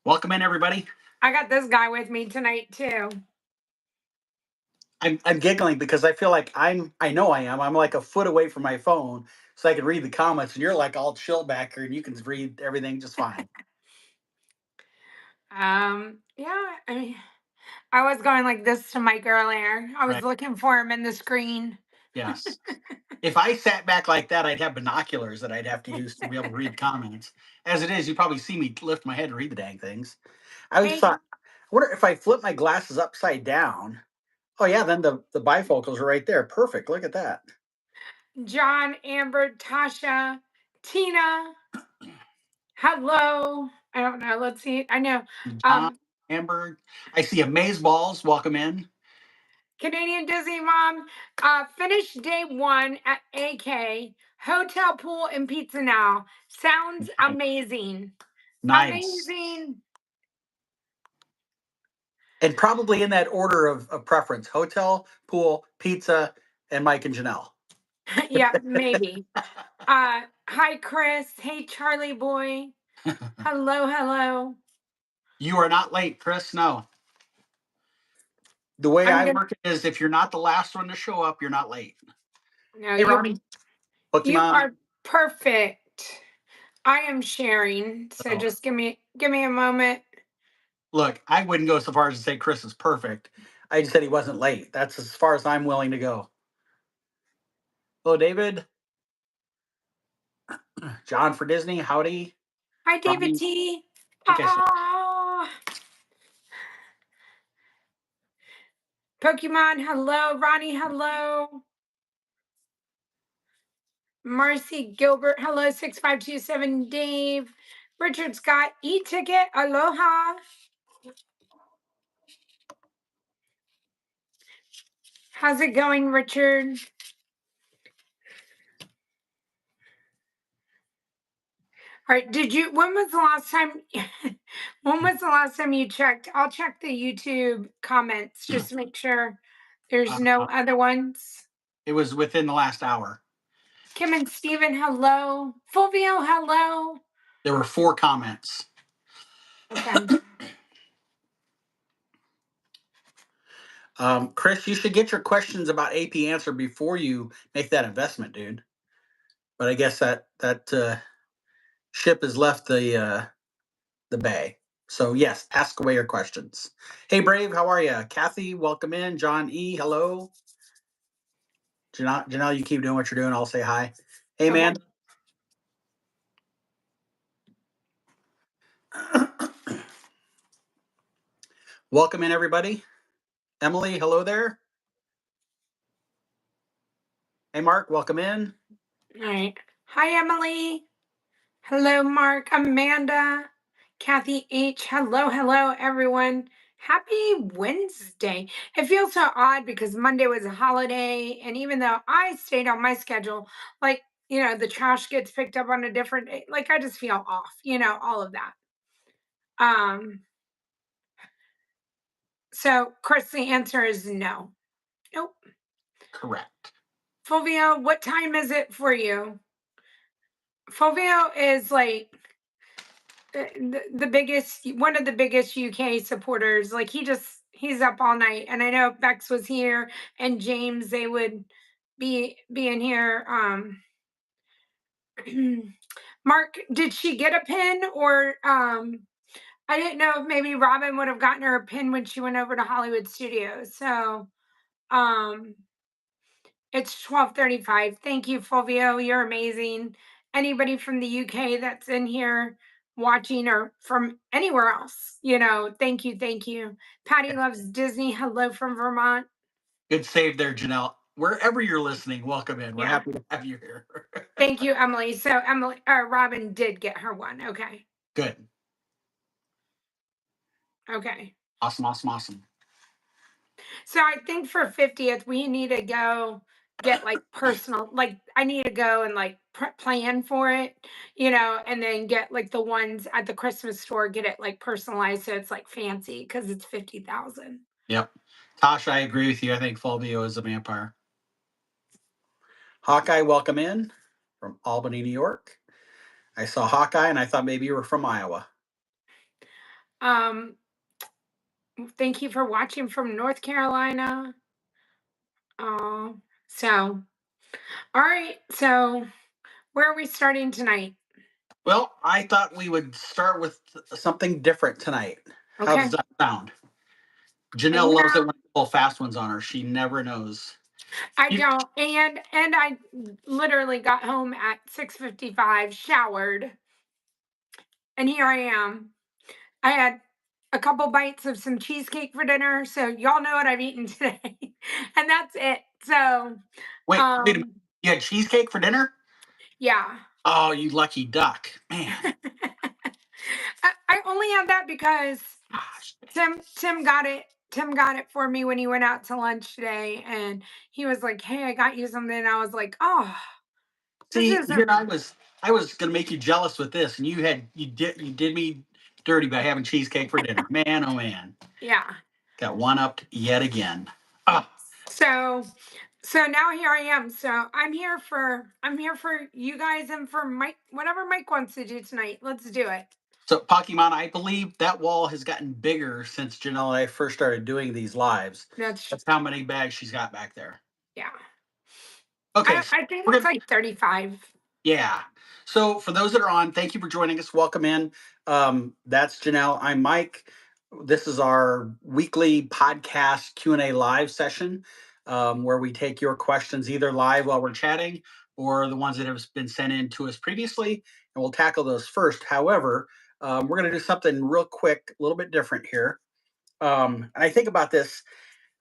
Welcome in, everybody. I got this guy with me tonight too. I'm giggling because I feel like I know I am. I'm like a foot away from my phone, so I can read the comments, and you're like all chill back here, and you can read everything just fine. Yeah, I mean, I was going like this to Mike earlier. I was Right. looking for him in the screen. Yes. If I sat back like that, I'd have binoculars that I'd have to use to be able to read comments. As it is, you probably see me lift my head and read the dang things. I just Hey, thought, I wonder if I flip my glasses upside down. Oh yeah, then the bifocals are right there. Perfect. Look at that. John, Amber, Tasha, Tina. Hello. I don't know. Let's see. I know. John, Amber, I see Amaze Balls. Welcome in. Canadian Disney Mom. Finished day 1 at AK. Hotel, pool, and pizza now. Sounds amazing. Nice. Amazing. And probably in that order of preference: hotel, pool, pizza, and Mike and Janelle. Yeah, maybe. Hi, Chris. Hey, Charlie boy. Hello, hello. You are not late, Chris. No. The way I'm I gonna. work it is if you're not the last one to show up, you're not late. No, Hey, Ronnie. you Pokemon. are perfect. I am sharing, so Oh. just give me a moment. Look, I wouldn't go so far as to say Chris is perfect. I just said he wasn't late. That's as far as I'm willing to go. Hello, David. John for Disney. Howdy. Hi, David Ronnie. T. Okay, so Pokemon, hello. Ronnie, hello. Marcy Gilbert, hello. 6527 Dave. Richard Scott, e-ticket, aloha. How's it going, Richard? All right, when was the last time you checked? I'll check the YouTube comments just to make sure there's no other ones. it was within the last hour. Kim and Steven, hello. Fulvio, hello. There were 4 comments. Okay. Chris, you should get your questions about AP answered before you make that investment, dude. But I guess that ship has left the bay. So yes, ask away your questions. Hey, Brave, how are you? Kathy, welcome in. John E, hello. Janelle, you keep doing what you're doing. I'll say hi. Hey, Okay. man. Welcome in, everybody. Emily, hello there. Hey, Mark, welcome in. All right. Hi, Emily. Hello, Mark. Amanda. Kathy H. Hello, hello, everyone. Happy Wednesday. It feels so odd because Monday was a holiday, and even though I stayed on my schedule, like, the trash gets picked up on a different day. Like, I just feel off, all of that. So Chris, the answer is no. Nope. Correct. Fulvio, what time is it for you? Fulvio is like the biggest, one of the biggest UK supporters. Like he's up all night, and I know Bex was here and James. They would be in here. Mark, did she get a pin or I didn't know if maybe Robin would have gotten her a pin when she went over to Hollywood Studios. So it's 12:35. Thank you, Fulvio. You're amazing. Anybody from the UK that's in here watching or from anywhere else, thank you, thank you. Patty loves Disney. Hello from Vermont. Good save there, Janelle. Wherever you're listening, welcome in. We're Yeah. happy to have you here. Thank you, Emily. So Robin did get her one. Okay. Good. Okay. Awesome. So I think for 50th, we need to go get like personal, like I need to go and like plan for it, and then get like the ones at the Christmas store, get it like personalized so it's like fancy because it's 50,000. Yep. Tasha, I agree with you. I think Fulvio is a vampire. Hawkeye, welcome in from Albany, New York. I saw Hawkeye, and I thought maybe you were from Iowa. Um, Thank you for watching from North Carolina. Oh, so all right. So where are we starting tonight? Well, I thought we would start with something different tonight. How Okay. does that sound? And Janelle loves it when I pull fast ones on her. She never knows. I You, don't. And I literally got home at 6:55, showered, and here I am. I had a couple bites of some cheesecake for dinner, so y'all know what I've eaten today, and that's it. So, wait a minute. You had cheesecake for dinner? yeah. Oh, you lucky duck. Man. I only had that because Gosh. Tim got it. Tim got it for me when he went out to lunch today, and he was like, "Hey, I got you something." And I was like, "Oh, this See, here isn't." I was gonna make you jealous with this, and you did me dirty by having cheesecake for dinner. Man, oh man. Yeah. Got one upped yet again. Ah, So so now here I am. So I'm here for you guys and for Mike, whatever Mike wants to do tonight. Let's do it. so Pokemon, I believe that wall has gotten bigger since Janelle and I first started doing these lives. That's That's how many bags she's got back there. yeah. Okay, so I think we're it's gonna like 35. yeah. So for those that are on, thank you for joining us. Welcome in. That's Janelle. I'm Mike. This is our weekly podcast Q&A live session where we take your questions either live while we're chatting or the ones that have been sent in to us previously, and we'll tackle those first. However, we're going to do something real quick, a little bit different here. And I think about this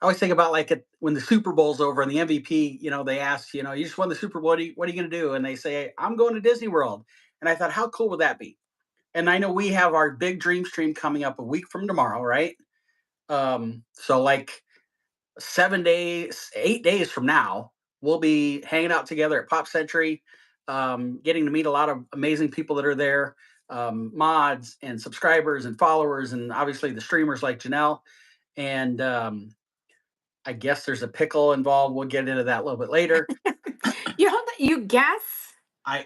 I always think about like when the Super Bowl's over and the MVP, they ask, you just won the Super Bowl. What are you going to do? And they say, I'm going to Disney World. And I thought, how cool would that be? And I know we have our big dream stream coming up a week from tomorrow, right? So like 7 days, 8 days from now, we'll be hanging out together at Pop Century, getting to meet a lot of amazing people that are there, mods and subscribers and followers, and obviously the streamers like Janelle. And I guess there's a pickle involved. We'll get into that a little bit later. You guess? I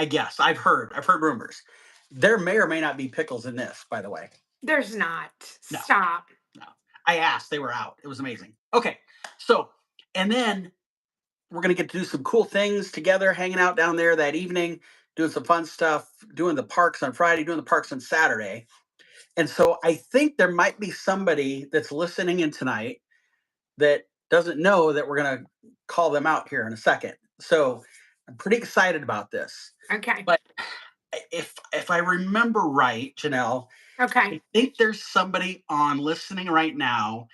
guess I've heard rumors. There may or may not be pickles in this, by the way. There's not. No, Stop. no. I asked, they were out. It was amazing. Okay, so and then we're gonna get to do some cool things together, hanging out down there that evening, doing some fun stuff, doing the parks on Friday, doing the parks on Saturday. And so I think there might be somebody that's listening in tonight that doesn't know that we're going to call them out here in a second. So I'm pretty excited about this. Okay. But if I remember right, Janelle, Okay. I think there's somebody on listening right now,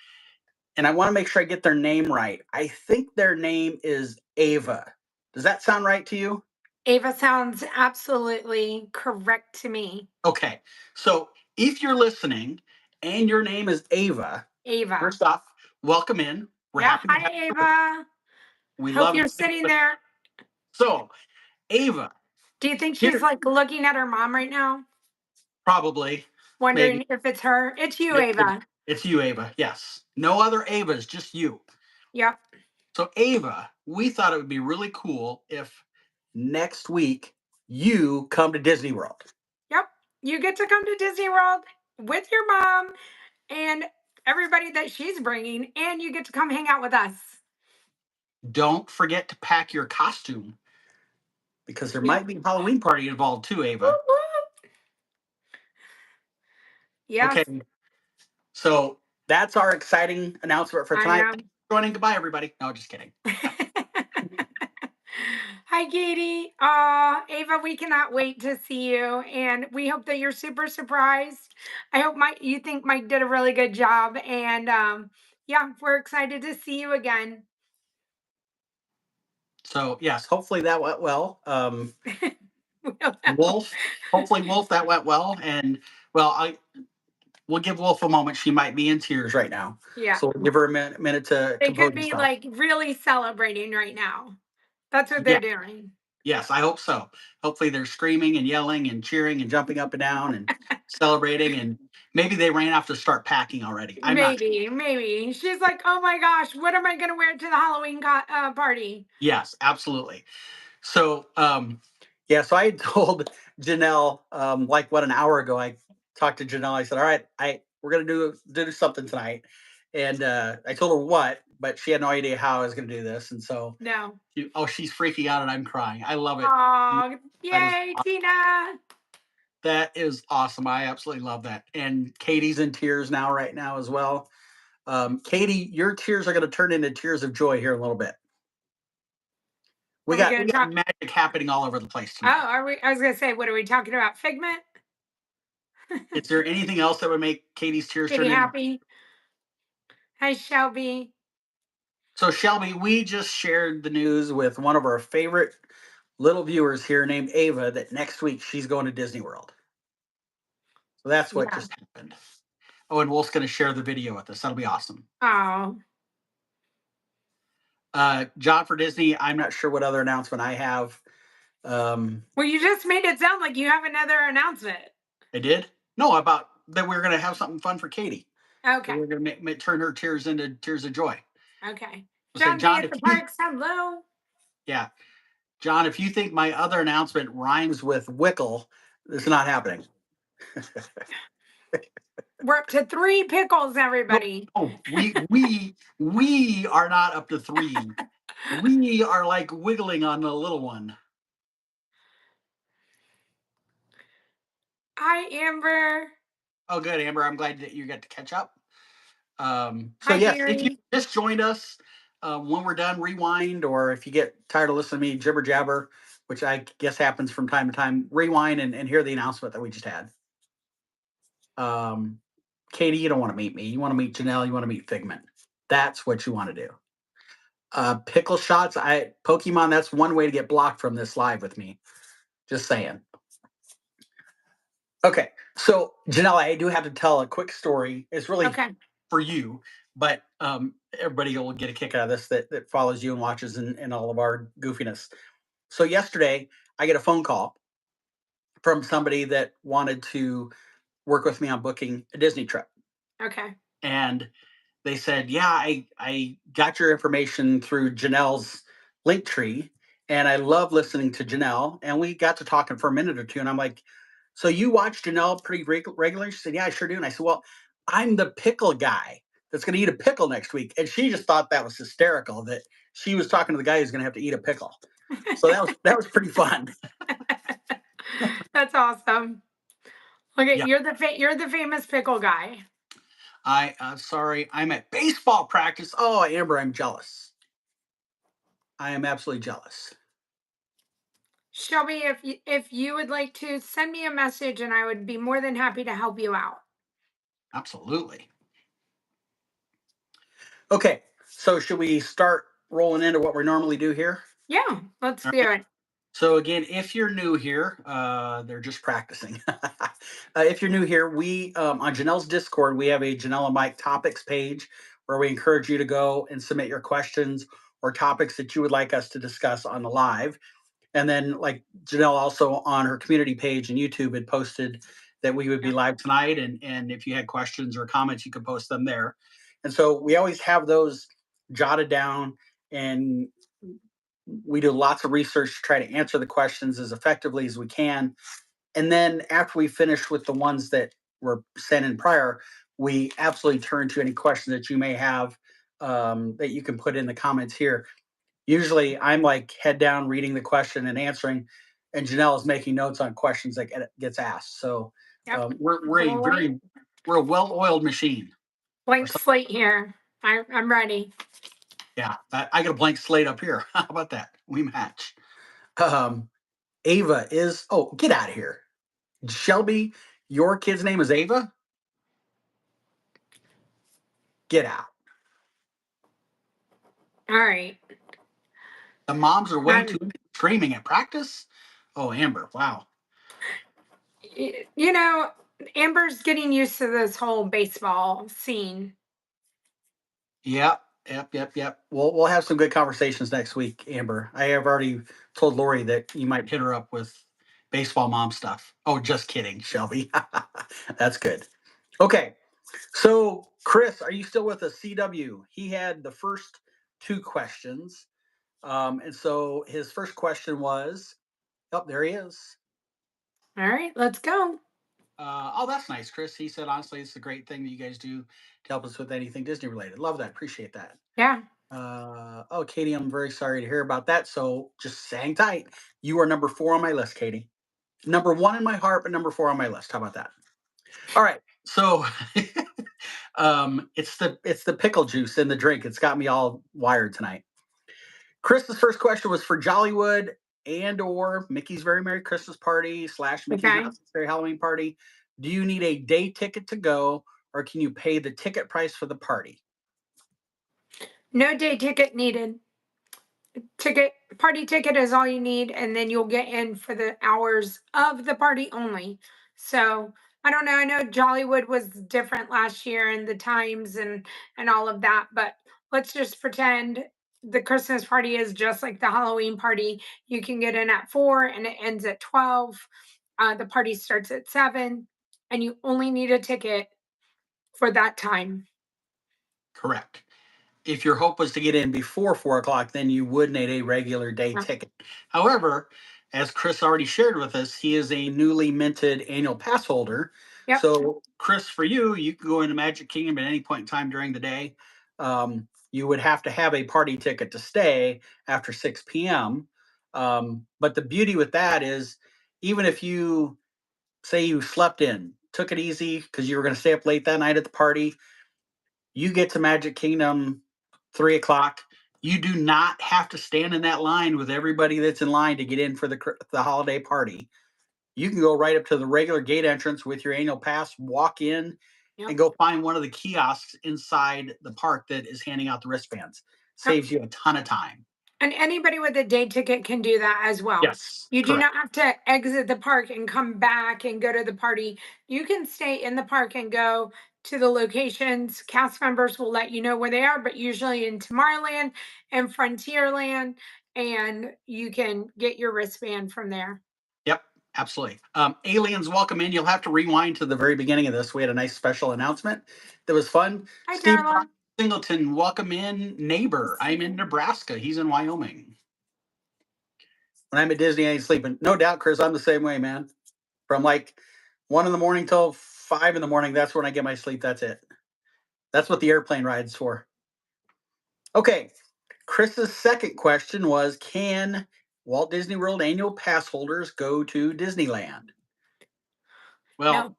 and I want to make sure I get their name right. I think their name is Ava. Does that sound right to you? Ava sounds absolutely correct to me. Okay. So if you're listening and your name is Ava, Ava. first off, welcome in. We're Yeah. happy to Hi, have you. Ava. We Hope love you're you. sitting there. So, Ava, Do you think she's here, like looking at her mom right now, probably, maybe. wondering if it's her? It's you, Ava. It's you, Ava. Yes. No other Avas, just you. Yep. So, Ava, we thought it would be really cool if next week you come to Disney World. Yep. You get to come to Disney World with your mom and everybody that she's bringing, and you get to come hang out with us. Don't forget to pack your costume because there Yep. might be a Halloween party involved too, Ava. Whoop, whoop. Yes, Okay. So, that's our exciting announcement for I tonight. know. Thanks for joining. Goodbye, everybody. No, just kidding. Hi, Katie. Ava, we cannot wait to see you, and we hope that you're super surprised. I hope you think Mike did a really good job, and yeah, we're excited to see you again. So, yes, hopefully that went well. We'll Wolf, hopefully, Wolf, that went well. And, well, we'll give Wolf a moment. She might be in tears right now. Yeah, So we'll give her a minute to they compose could be herself. like really celebrating right now. That's what Yeah. they're doing. Yes, I hope so. Hopefully they're screaming and yelling and cheering and jumping up and down and celebrating. And maybe they ran off to start packing already. I'm not sure. Maybe. She's like, oh my gosh, what am I going to wear to the Halloween party? Yes, absolutely. So, Yeah, so I had told Janelle, like what, an hour ago. I talked to Janelle. I said, "All right, we're gonna do something tonight," and I told her what, but she had no idea how I was gonna do this, and so No. she's freaking out and I'm crying. I love it. Oh, That is yay, Tina. that is awesome. I absolutely love that. And Katie's in tears now, right now as well. Katie, your tears are going to turn into tears of joy here in a little bit. Are We we got going to talk? magic happening all over the place Oh, tonight. are we? I was going to say, what are we talking about? Figment? Is there anything else that would make Katie's tears Kitty turn into? happy? Hi, Shelby. So Shelby, we just shared the news with one of our favorite little viewers here named Ava that next week she's going to Disney World. So that's what Yeah. just happened. Oh, and Wolf's going to share the video with us. That'll be awesome. Oh, John for Disney, I'm not sure what other announcement I have. well, you just made it sound like you have another announcement. I did? No, about that we are going to have something fun for Katie. Okay. We're going to turn her tears into tears of joy. Okay. So say, John B John, at if the you, parks. Hello. yeah, John, if you think my other announcement rhymes with Wickle, it's not happening. We're up to 3 pickles, No, everybody. no, we are not up to 3. We are like wiggling on the little one. Hi, Amber. Oh, good, Amber. I'm glad that you got to catch up. So Hi, yes, if you Gary. just joined us, when we're done, rewind, or if you get tired of listening to me jibber jabber, which I guess happens from time to time, rewind and hear the announcement that we just had. Katie, you don't want to meet me. You want to meet Janelle. You want to meet Figment. That's what you want to do. Pickle shots. Pokemon. That's one way to get blocked from this live with me. Just saying. Okay, so Janelle, I do have to tell a quick story. It's really Okay. for you, but everybody will get a kick out of this that follows you and watches and all of our goofiness. So yesterday, I get a phone call from somebody that wanted to work with me on booking a Disney trip, Okay. and they said, "Yeah, I got your information through Janelle's link tree, and I love listening to Janelle." And we got to talking for a minute or two, and I'm like, "So you watch Janelle pretty regularly?" She said, "Yeah, I sure do." And I said, "Well, I'm the pickle guy that's going to eat a pickle next week," and she just thought that was hysterical that she was talking to the guy who's going to have to eat a pickle. So that was pretty fun. That's awesome. Okay, Yeah, you're the famous pickle guy. sorry, I'm at baseball practice. Oh, Amber, I'm jealous. I am absolutely jealous. Shelby, if you would like to send me a message, and I would be more than happy to help you out. Absolutely. Okay, so should we start rolling into what we normally do here? Yeah, let's All do right. it. So again, if you're new here, they're just practicing. If you're new here, we on Janelle's Discord, we have a Janelle and Mike topics page where we encourage you to go and submit your questions or topics that you would like us to discuss on the live. And then, like Janelle also on her community page and YouTube had posted that we would be Yeah. live tonight, and if you had questions or comments, you could post them there. And so we always have those jotted down, and we do lots of research to try to answer the questions as effectively as we can. And then after we finish with the ones that were sent in prior, we absolutely turn to any questions that you may have, that you can put in the comments here. Usually I'm like head down reading the question and answering, and Janelle is making notes on questions that gets asked. So Yep. we're a well-oiled machine. Blank slate here. I'm ready. Yeah, I got a blank slate up here. How about that? We match. Um, Ava is. Oh, get out of here, Shelby. Your kid's name is Ava. Get out. All right. The moms are way too Um, screaming at practice. Oh, Amber. Wow. you know, Amber's getting used to this whole baseball scene. Yep. Yep. We'll have some good conversations next week, Amber. I have already told Lori that you might hit her up with baseball mom stuff. Oh, just kidding, Shelby. That's good. Okay. So, Chris, are you still with us? CW. He had the first 2 questions. And so his first question was, Oh, there he is. All right, let's go. Oh, that's nice, Chris. He said, honestly, it's a great thing that you guys do to help us with anything Disney related. Love that. Appreciate that. Yeah. Oh, Katie, I'm very sorry to hear about that. So just hang tight. You are number 4 on my list, Katie. Number 1 in my heart, but number 4 on my list. How about that? All right. So it's the pickle juice in the drink. It's got me all wired tonight. Chris's first question was for Jollywood and or Mickey's Very Merry Christmas Party / Mickey's Okay. Not Very Halloween Party. Do you need a day ticket to go, or can you pay the ticket price for the party? No day ticket needed. Party ticket is all you need, and then you'll get in for the hours of the party only. So I don't know. I know Jollywood was different last year and the times and all of that, but let's just pretend the Christmas party is just like the Halloween party. You can get in at 4 and it ends at 12. The party starts at 7, and you only need a ticket for that time. Correct. If your hope was to get in before 4 o'clock, then you would need a regular day Yeah. ticket. However, as Chris already shared with us, he is a newly minted annual pass holder. Yep. So, Chris, for you, you can go into Magic Kingdom at any point in time during the day. You would have to have a party ticket to stay after 6 p.m. But the beauty with that is, even if you say you slept in, took it easy because you were going to stay up late that night at the party, you get to Magic Kingdom 3 o'clock. You do not have to stand in that line with everybody that's in line to get in for the holiday party. You can go right up to the regular gate entrance with your annual pass, walk in, Yep. and go find one of the kiosks inside the park that is handing out the wristbands. Yep. Saves you a ton of time. And anybody with a day ticket can do that as well. Yes, You do correct. not have to exit the park and come back and go to the party. You can stay in the park and go to the locations. Cast members will let you know where they are, but usually in Tomorrowland and Frontierland, and you can get your wristband from there. Yep, absolutely. Aliens, welcome in. You'll have to rewind to the very beginning of this. We had a nice special announcement that was fun. Hi, Steve Darla. Singleton, welcome in. Neighbor, I'm in Nebraska. He's in Wyoming. When I'm at Disney, I ain't sleeping. No doubt, Chris, I'm the same way, man. From like 1 in the morning till 5 in the morning, that's when I get my sleep. That's it. That's what the airplane ride's for. Okay. Chris's second question was, can Walt Disney World annual pass holders go to Disneyland? Well, No,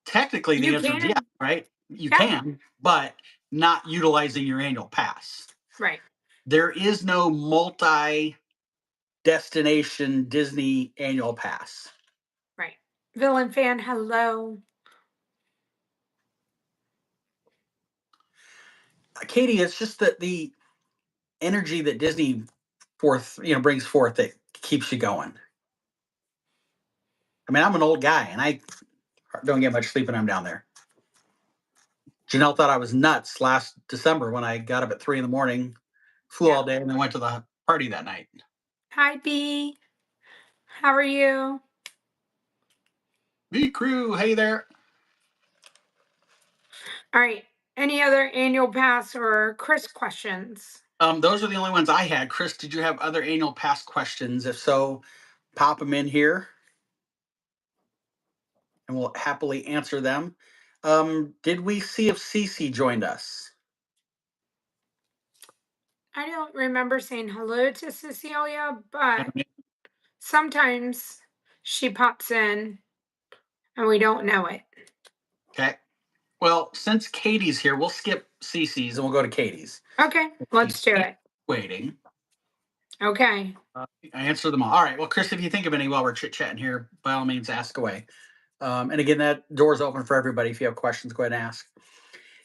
technically the you answer is yes, can. right? You Yeah, can, but not utilizing your annual pass. right, There is no multi destination Disney annual pass. right. Villain fan, hello. Katie, it's just that the energy that Disney brings forth that keeps you going. I mean, I'm an old guy and I don't get much sleep when I'm down there. Janelle thought I was nuts last December when I got up at 3 in the morning, flew Yeah. all day, and then went to the party that night. Hi, B. How are you? V crew, hey there. All right. Any other annual pass or Chris questions? Those are the only ones I had. Chris, did you have other annual pass questions? If so, pop them in here and we'll happily answer them. Did we see if Cece joined us? I don't remember saying hello to Cecilia, but sometimes she pops in and we don't know it. Okay. Well, since Katie's here, we'll skip Cece's and we'll go to Katie's. Okay, let's do it. Waiting. Okay. I answer them all right. Well, Chris, if you think of any while we're chit-chatting here, by all means, ask away. And again, that door's open for everybody. If you have questions, go ahead and ask.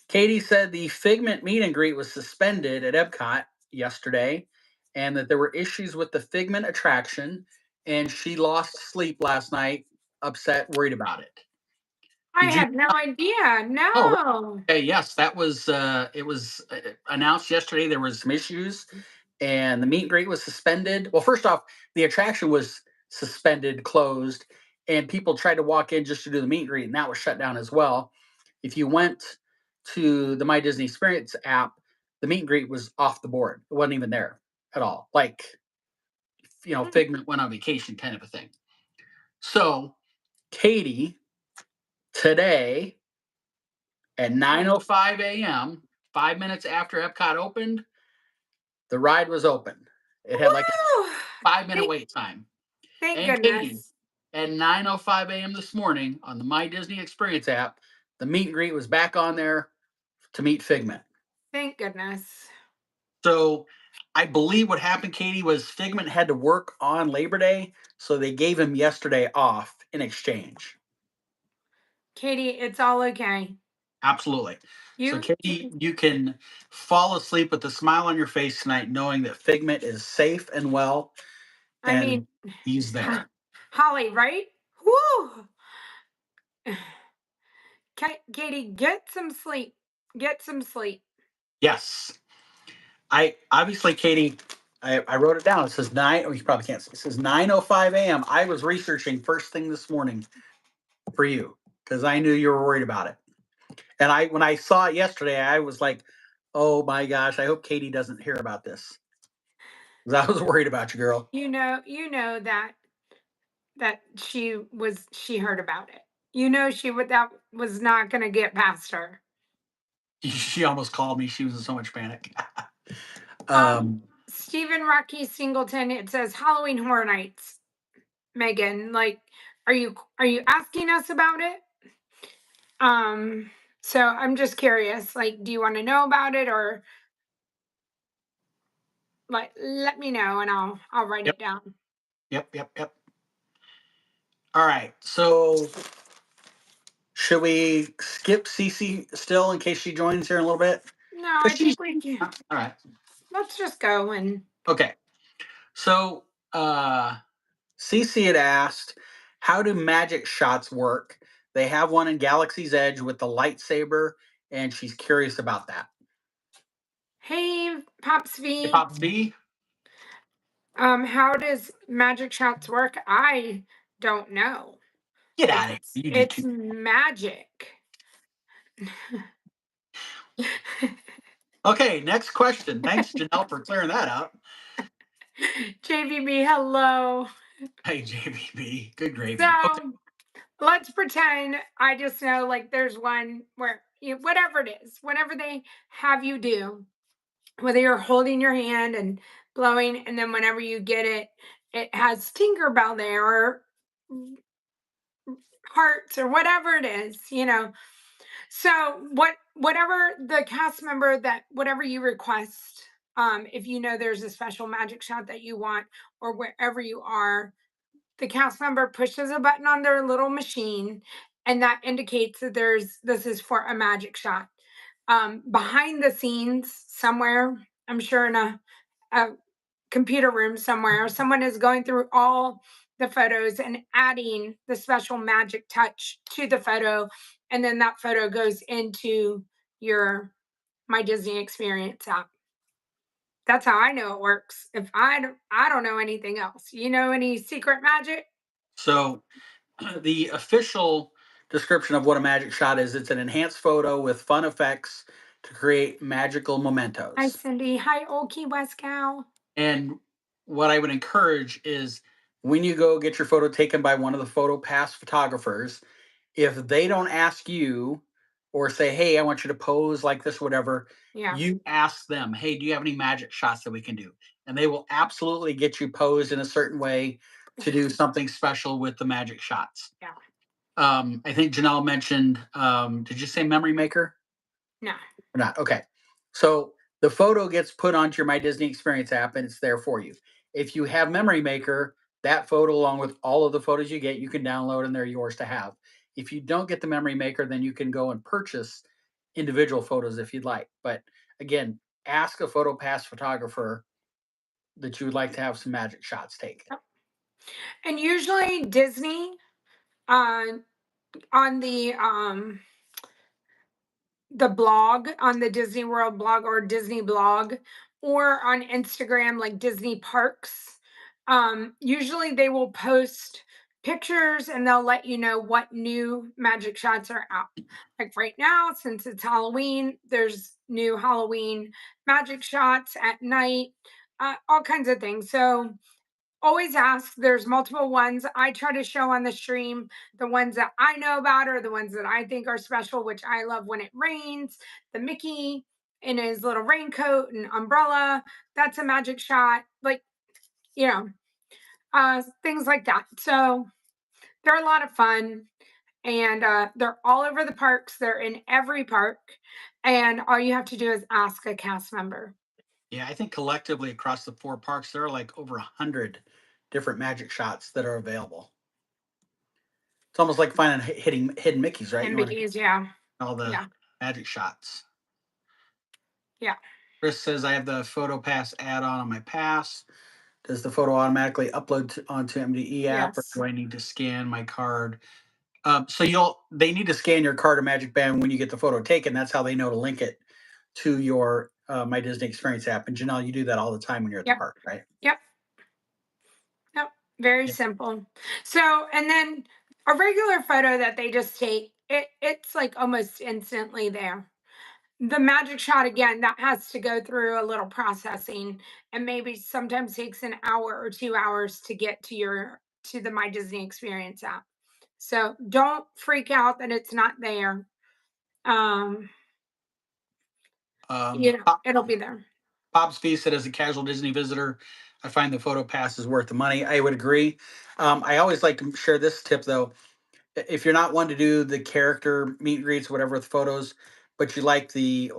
Katie said the Figment meet and greet was suspended at Epcot yesterday and that there were issues with the Figment attraction, and she lost sleep last night, upset, worried about it. I Did you? had no idea. Oh, No. okay, yes, that was it was announced yesterday. There was some issues, and the meet and greet was suspended. Well, first off, the attraction was suspended, closed, and people tried to walk in just to do the meet and greet, and that was shut down as well. If you went to the My Disney Experience app, the meet and greet was off the board. It wasn't even there at all. Like Figment went on vacation kind of a thing. So Katie, today at 9:05 a.m., 5 minutes after Epcot opened, the ride was open. It had like a Woo! 5 minute Thank, wait time. thank And Katie, goodness. at 9:05 a.m. this morning on the My Disney Experience app, the meet and greet was back on there to meet Figment. Thank goodness. So I believe what happened, Katie, was Figment had to work on Labor Day, so they gave him yesterday off in exchange. Katie, it's all okay. Absolutely. So, You, Katie, you can fall asleep with a smile on your face tonight, knowing that Figment is safe and well, I mean, and he's there. Holly, right? Woo! Katie, get some sleep. Get some sleep. Yes. I obviously, Katie, I wrote it down. It says nine. Oh, you probably can't see. It says 9:05 a.m. I was researching first thing this morning for you because I knew you were worried about it. And when I saw it yesterday, I was like, "Oh my gosh! I hope Katie doesn't hear about this." 'Cause I was worried about you, girl. You know that she heard about it. You know that was not going to get past her. She almost called me. She was in so much panic. Um, um, Stephen Rocky Singleton. It says Halloween Horror Nights. Megan, like, are you asking us about it? Um, so I'm just curious. Like, do you want to know about it, or like let me know and I'll write yep, it down. yep. All right. So should we skip Cece still in case she joins here in a little bit? No, I Because she's think we can. all right. Let's just go and Okay. So Cece had asked, how do magic shots work? They have one in Galaxy's Edge with the lightsaber, and she's curious about that. hey, Pops Hey, V. Pops V, How does magic shots work? I don't know. get out of It's here. You do it's too. magic. Okay, next question. Thanks, Janelle, for clearing that up. JVB, hello. Hey, JBB, good gravy. Okay. So let's pretend I just know like there's one where whatever it is, whatever they have you do, whether you're holding your hand and blowing, and then whenever you get it, it has Tinkerbell there or hearts or whatever it is. So whatever the cast member that whatever you request, if you know there's a special magic shot that you want, or wherever you are, the cast member pushes a button on their little machine, and that indicates that this is for a magic shot. Behind the scenes somewhere, I'm sure in a computer room somewhere, someone is going through all the photos and adding the special magic touch to the photo, and then that photo goes into your My Disney Experience app. That's how I know it works. If I don't know anything else. You know any secret magic? So the official description of what a magic shot is, it's an enhanced photo with fun effects to create magical Hi, mementos. Cindy. Hi, Old Key West Cow. And what I would encourage is when you go get your photo taken by one of the photo pass photographers, if they don't ask you or say, "Hey, I want you to pose like this," whatever, Yeah, you ask them, "Hey, do you have any magic shots that we can do?" And they will absolutely get you posed in a certain way to do something special with the magic shots. yeah. I think Janelle mentioned, did you say Memory Maker? No. Or not? Okay. So the photo gets put onto your My Disney Experience app and it's there for you. If you have Memory Maker, that photo, along with all of the photos you get, you can download and they're yours to have. If you don't get the Memory Maker, then you can go and purchase individual photos if you'd like. But again, ask a photo pass photographer that you would like to have some magic shots taken. And usually Disney, uh, on the blog, on the Disney World blog or Disney blog, or on Instagram like Disney Parks, usually they will post pictures and they'll let you know what new magic shots are out. Like right now, since it's Halloween, there's new Halloween magic shots at night, all kinds of things. So always ask. There's multiple ones. I try to show on the stream the ones that I know about or the ones that I think are special, which I love when it rains. The Mickey in his little raincoat and umbrella. That's a magic shot. Like, you know, things like that. So they're a lot of fun. And they're all over the parks. They're in every park. And all you have to do is ask a cast member. Yeah, I think collectively across the 4 parks, there are like over 100 different magic shots that are available. It's almost like finding hitting hidden Mickeys, right? And You want to Mickey's, yeah. all the Yeah. magic shots. Yeah. Chris says I have the Photo Pass add-on on my pass. Does the photo automatically upload onto MDE app, or Yes. do I need to scan my card? So they need to scan your card or Magic Band when you get the photo taken. That's how they know to link it to your My Disney Experience app. And Janelle, you do that all the time when you're at the Yep. park, right? Yep. Yep. Very Yeah. simple. So, and then a regular photo that they just take, it's like almost instantly there. The magic shot again, that has to go through a little processing and maybe sometimes takes an hour or 2 hours to get to the My Disney Experience app. So don't freak out that it's not there. Um, Pop, it'll be there. Pop's Fee said, as a casual Disney visitor, I find the photo pass is worth the money. I would agree. I always like to share this tip though. If you're not one to do the character meet and greets, whatever with photos, but you like the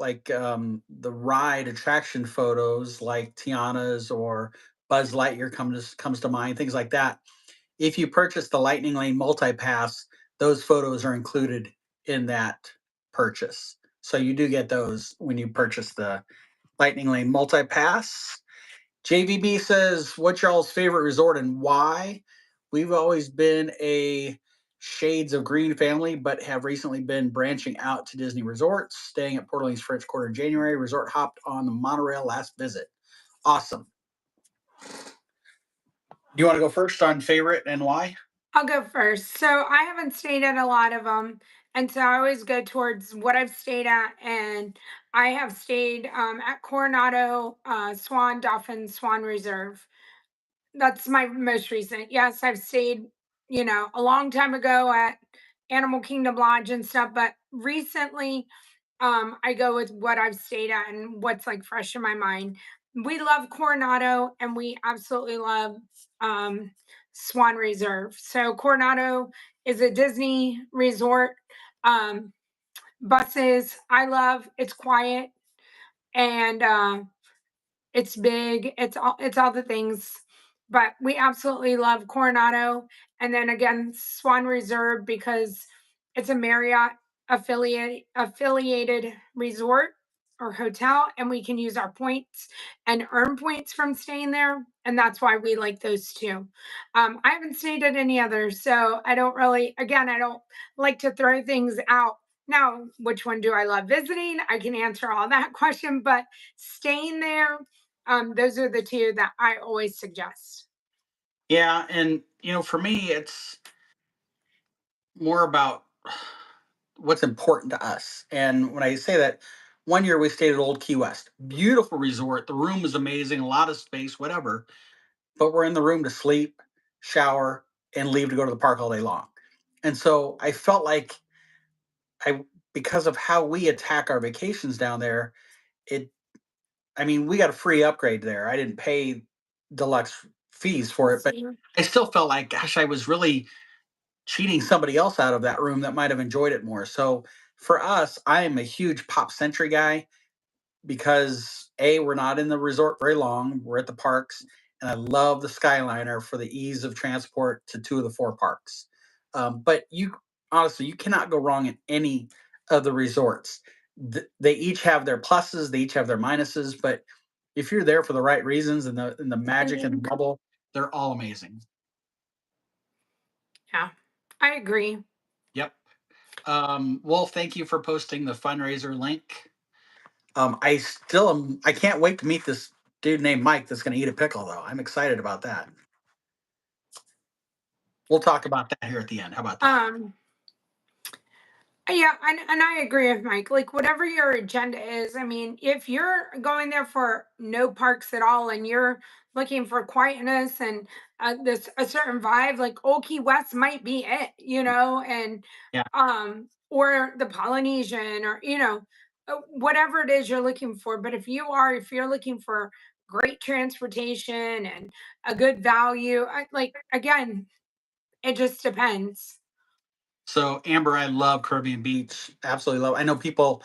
ride attraction photos like Tiana's or Buzz Lightyear comes to mind, things like that. If you purchase the Lightning Lane multi pass, those photos are included in that purchase. So you do get those when you purchase the Lightning Lane multi pass. JVB says, "What's y'all's favorite resort and why?" We've always been a shades of green family, but have recently been branching out to Disney resorts, staying at Port Orleans French Quarter in January. Resort hopped on the monorail last visit. Awesome. Do you want to go first on favorite and why? I'll go first. So I haven't stayed at a lot of them. And so I always go towards what I've stayed at. And I have stayed at Coronado, Swan, Dolphin, Swan Reserve. That's my most recent. Yes, I've stayed, a long time ago at Animal Kingdom Lodge and stuff, but recently I go with what I've stayed at and what's like fresh in my mind. We love Coronado and we absolutely love um Swan Reserve. So Coronado is a Disney resort. Um Buses, I love, it's quiet and it's big. It's all the things. But we absolutely love Coronado. And then again, Swan Reserve because it's a Marriott affiliated resort or hotel, and we can use our points and earn points from staying there. And that's why we like those two. I haven't stayed at any others, so I don't really, again, I don't like to throw things out. Now, which one do I love visiting? I can answer all that question, but staying there, those are the two that I always suggest. Yeah, and for me, it's more about what's important to us. And when I say that, one year we stayed at Old Key West, beautiful resort. The room is amazing, a lot of space, whatever. But we're in the room to sleep, shower, and leave to go to the park all day long. And so I felt like I, because of how we attack our vacations down there, it, I mean, we got a free upgrade there. I didn't pay deluxe fees for it, but See? I still felt like, gosh, I was really cheating somebody else out of that room that might have enjoyed it more. So for us, I am a huge Pop Century guy because we're not in the resort very long. We're at the parks, and I love the Skyliner for the ease of transport to 2 of the 4 parks. But you honestly, you cannot go wrong in any of the resorts. They each have their pluses, they each have their minuses, but if you're there for the right reasons and the magic and the bubble, they're all amazing. Yeah, I agree. Yep. Wolf, thank you for posting the fundraiser link. I can't wait to meet this dude named Mike that's going to eat a pickle, though. I'm excited about that. We'll talk about that here at the end. How about that? Um, yeah, and I agree with Mike. Like whatever your agenda is, I mean, if you're going there for no parks at all and you're looking for quietness and this a certain vibe, like Old Key West might be it, and Yeah. or the Polynesian, or whatever it is you're looking for. But if you're looking for great transportation and a good value, like, again, it just depends. So Amber, I love Caribbean Beach. Absolutely love. I know people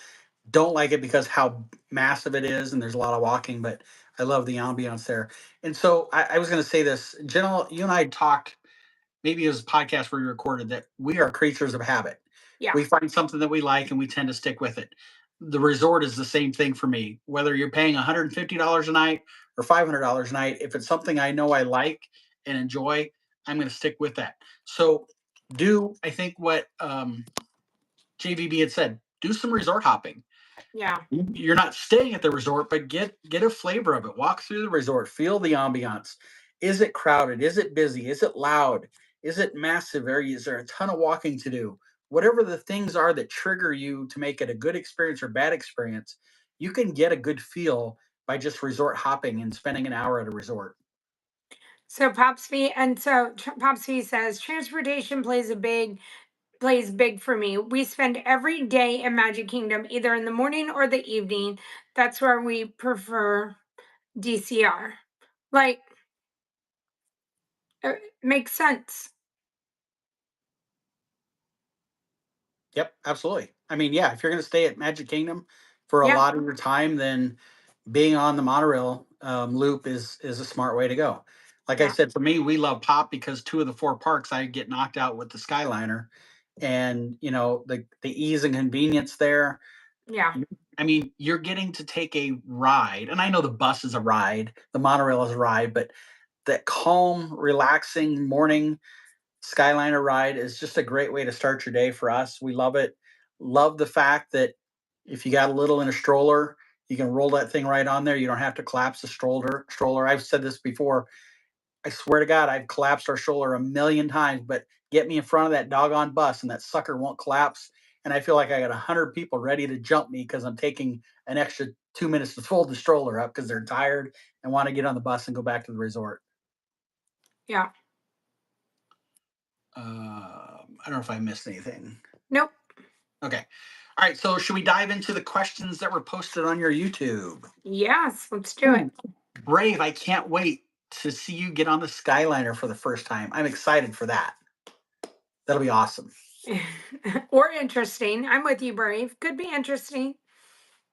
don't like it because how massive it is and there's a lot of walking, but I love the ambiance there. And so I was going to say this, General. You and I talked, maybe it was a podcast where we recorded, that we are creatures of habit. Yeah, We find something that we like and we tend to stick with it. The resort is the same thing for me. Whether you're paying $150 a night or $500 a night, if it's something I know I like and enjoy, I'm going to stick with that. So, do I think what JVB had said? Do some resort hopping. yeah. You're not staying at the resort, but get a flavor of it. Walk through the resort, feel the ambiance. Is it crowded? Is it busy? Is it loud? Is it massive? Is there a ton of walking to do? Whatever the things are that trigger you to make it a good experience or bad experience, you can get a good feel by just resort hopping and spending an hour at a resort. So Pops V says transportation plays big for me. We spend every day in Magic Kingdom, either in the morning or the evening. That's where we prefer DCR. Like, makes sense. Yep, absolutely. I mean, yeah, if you're going to stay at Magic Kingdom for a Yeah, lot of your time, then being on the monorail loop is a smart way to go. Like I yeah, said, for me, we love Pop because two of the four parks I get knocked out with the Skyliner, and the ease and convenience there. yeah. I mean, you're getting to take a ride, and I know the bus is a ride, the monorail is a ride, but that calm, relaxing morning Skyliner ride is just a great way to start your day for us. We love it. Love the fact that if you got a little in a stroller, you can roll that thing right on there. You don't have to collapse the stroller. I've said this before. I swear to God, I've collapsed our stroller a million times, but get me in front of that doggone bus and that sucker won't collapse. And I feel like I got 100 people ready to jump me because I'm taking an extra 2 minutes to fold the stroller up because they're tired and want to get on the bus and go back to the resort. Yeah. I don't know if I missed anything. Nope. Okay. All right. So should we dive into the questions that were posted on your YouTube? Yes, let's do it. Ooh, Brave, I can't wait to see you get on the Skyliner for the first time. I'm excited for that. That'll be awesome. Or interesting. I'm with you, Brave. Could be interesting.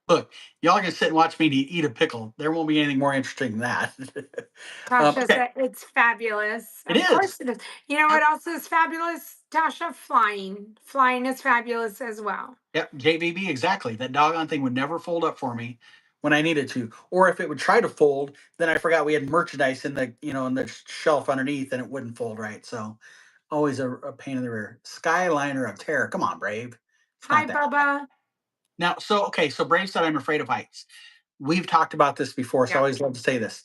Look, y'all can sit and watch me eat a pickle. There won't be anything more interesting than that. Tasha Okay. said it's fabulous. It Of is. course it is. You know I- what else is fabulous, Tasha? Flying. Flying is fabulous as well. Yep, JVB, exactly. That doggone thing would never fold up for me when I needed to. Or if it would try to fold, then I forgot we had merchandise in the shelf underneath and it wouldn't fold right. So always a pain in the rear. Skyliner of terror. Come on, Brave. It's Hi, not that. Bubba. Now, so Brave said I'm afraid of heights. We've talked about this before, so I Yeah. always love to say this.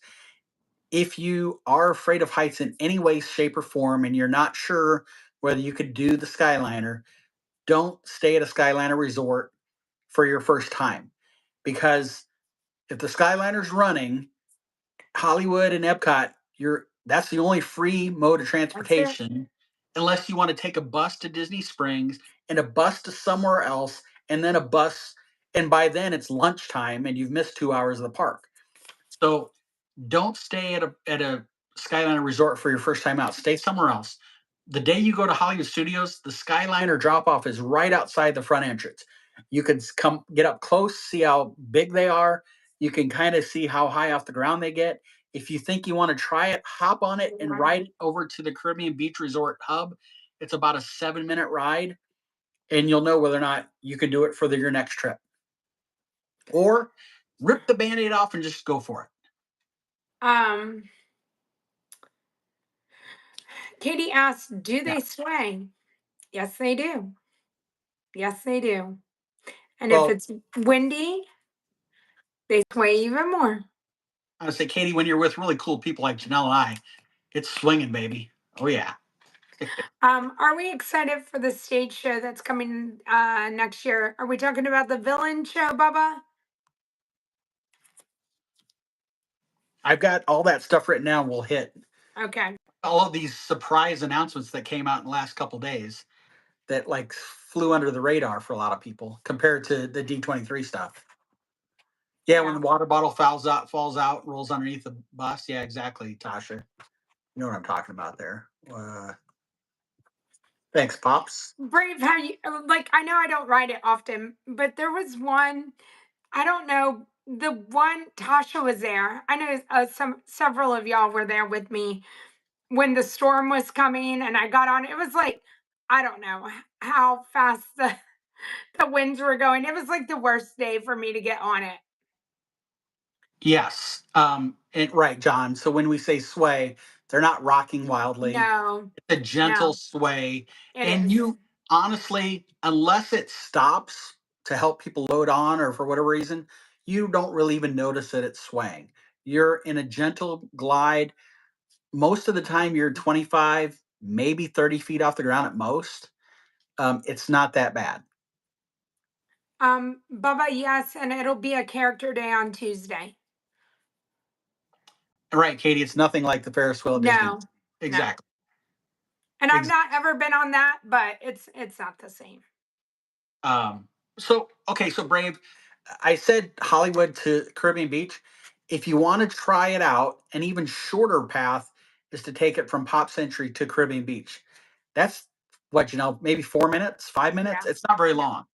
If you are afraid of heights in any way, shape, or form, and you're not sure whether you could do the Skyliner, don't stay at a Skyliner resort for your first time. Because if the Skyliner's running, Hollywood and Epcot, that's the only free mode of That's it. transportation, unless you want to take a bus to Disney Springs and a bus to somewhere else, and then a bus, and by then it's lunchtime and you've missed 2 hours of the park. So don't stay at a Skyliner resort for your first time out. Stay somewhere else. The day you go to Hollywood Studios, the Skyliner drop off is right outside the front entrance. You can come get up close, see how big they are. You can kind of see how high off the ground they get. If you think you want to try it, hop on it and Wow. ride it over to the Caribbean Beach Resort hub. It's about a 7-minute ride, and you'll know whether or not you can do it for your next trip. Or rip the band-aid off and just go for it. Um, Katie asked, do Yeah. they sway? Yes, they do. Yes, they do. And if Well, it's windy, they sway even more. I would say, Katie, when you're with really cool people like Janelle and I, it's swinging, baby. Oh yeah. Are we excited for the stage show that's coming next year? Are we talking about the villain show, Bubba? I've got all that stuff written down. We'll hit. Okay. All of these surprise announcements that came out in the last couple days that like flew under the radar for a lot of people compared to the D23 stuff. Yeah, when Yeah. the water bottle falls out, rolls underneath the bus. Yeah, exactly, Tasha. You know what I'm talking about there. Thanks, Pops. Brave, how you like? I know I don't ride it often, but there was one. I don't know. The one Tasha was there. I know several of y'all were there with me when the storm was coming, and I got on. It was like I don't know how fast the winds were going. It was like the worst day for me to get on it. Yes. And right, John. So when we say sway, they're not rocking wildly. No, It's a gentle no, sway. it And is. you honestly, unless it stops to help people load on or for whatever reason, you don't really even notice that it's swaying. You're in a gentle glide. Most of the time you're 25, maybe 30 feet off the ground at most. It's not that bad. Bubba, yes, and it'll be a character day on Tuesday. Right, Katie, it's nothing like the Ferris wheel at Disney. No, no. Exactly. And I've not ever been on that, but it's not the same. So okay, so Brave, I said Hollywood to Caribbean Beach. If you want to try it out, an even shorter path is to take it from Pop Century to Caribbean Beach. That's what maybe 4 minutes, 5 minutes. Yeah. It's not very Yeah. long.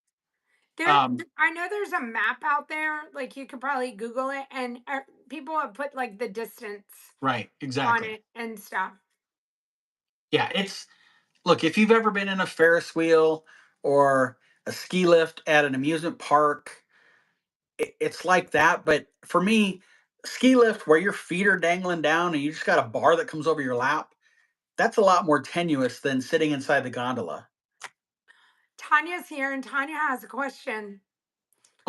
There, Um, I know there's a map out there. Like you could probably Google it, and people have put like the distance right, on exactly. it and stuff. Yeah, it's look, if you've ever been in a Ferris wheel or a ski lift at an amusement park, it's like that. But for me, ski lift where your feet are dangling down and you just got a bar that comes over your lap, that's a lot more tenuous than sitting inside the gondola. Tanya's here, and Tanya has a question.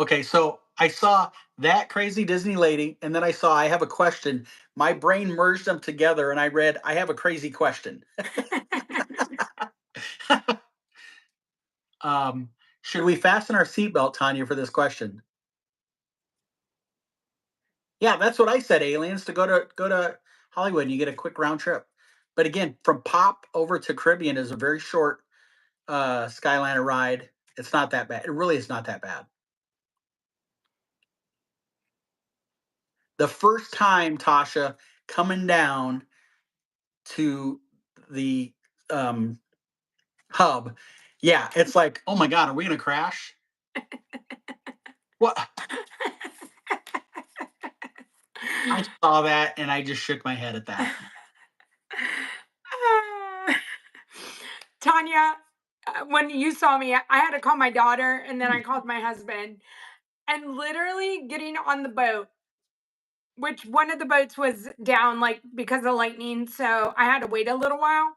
Okay, so I saw that crazy Disney lady, and then I saw I have a question. My brain merged them together, and I read, I have a crazy question. um, should we fasten our seatbelt, Tanya, for this question? Yeah, that's what I said, aliens, to go to Hollywood and you get a quick round trip. But again, from Pop over to Caribbean is a very short Skyliner ride. It's not that bad. It really is not that bad. The first time, Tasha, coming down to the um, hub, yeah, it's like, oh my God, are we gonna crash? What? I saw that and I just shook my head at that. Tanya, when you saw me, I had to call my daughter, and then I called my husband. And literally getting on the boat, which one of the boats was down like because of lightning, so I had to wait a little while.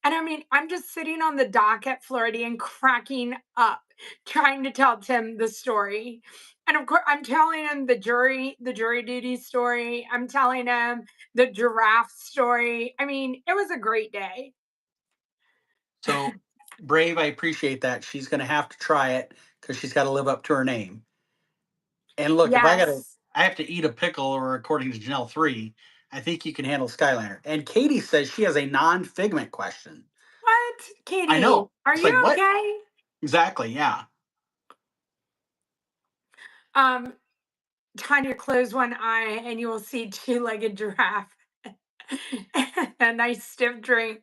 And I mean, I'm just sitting on the dock at Floridian cracking up, trying to tell Tim the story. And of course, I'm telling him the jury duty story. I'm telling him the giraffe story. I mean, it was a great day. So Brave, I appreciate that. She's gonna have to try it because she's got to live up to her name. And look, if Yes. I have to eat a pickle, or according to Janelle 3, I think you can handle Skyliner. And Katie says she has a non-Figment question. What? I Katie, know. are It's you like what? okay? Exactly. Yeah. Um, Tanya, close one eye and you will see two-legged giraffe. A nice stiff drink.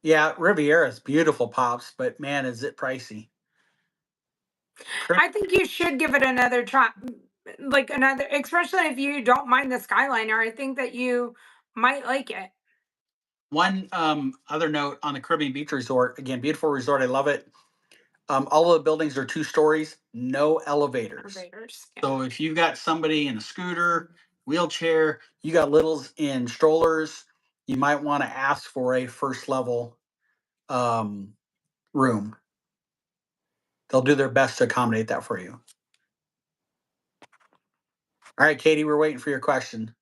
Yeah, Riviera's beautiful, Pops, but man, is it pricey. I think you should give it another try. Like another, especially if you don't mind the Skyliner. I think that you might like it. One other note on the Caribbean Beach Resort, again, beautiful resort. I love it. All of the buildings are 2 stories, no elevators. Elevators. Yeah. So if you've got somebody in a scooter, wheelchair, you got littles in strollers, you might want to ask for a first level um, room. They'll do their best to accommodate that for you. All right, Katie, we're waiting for your question.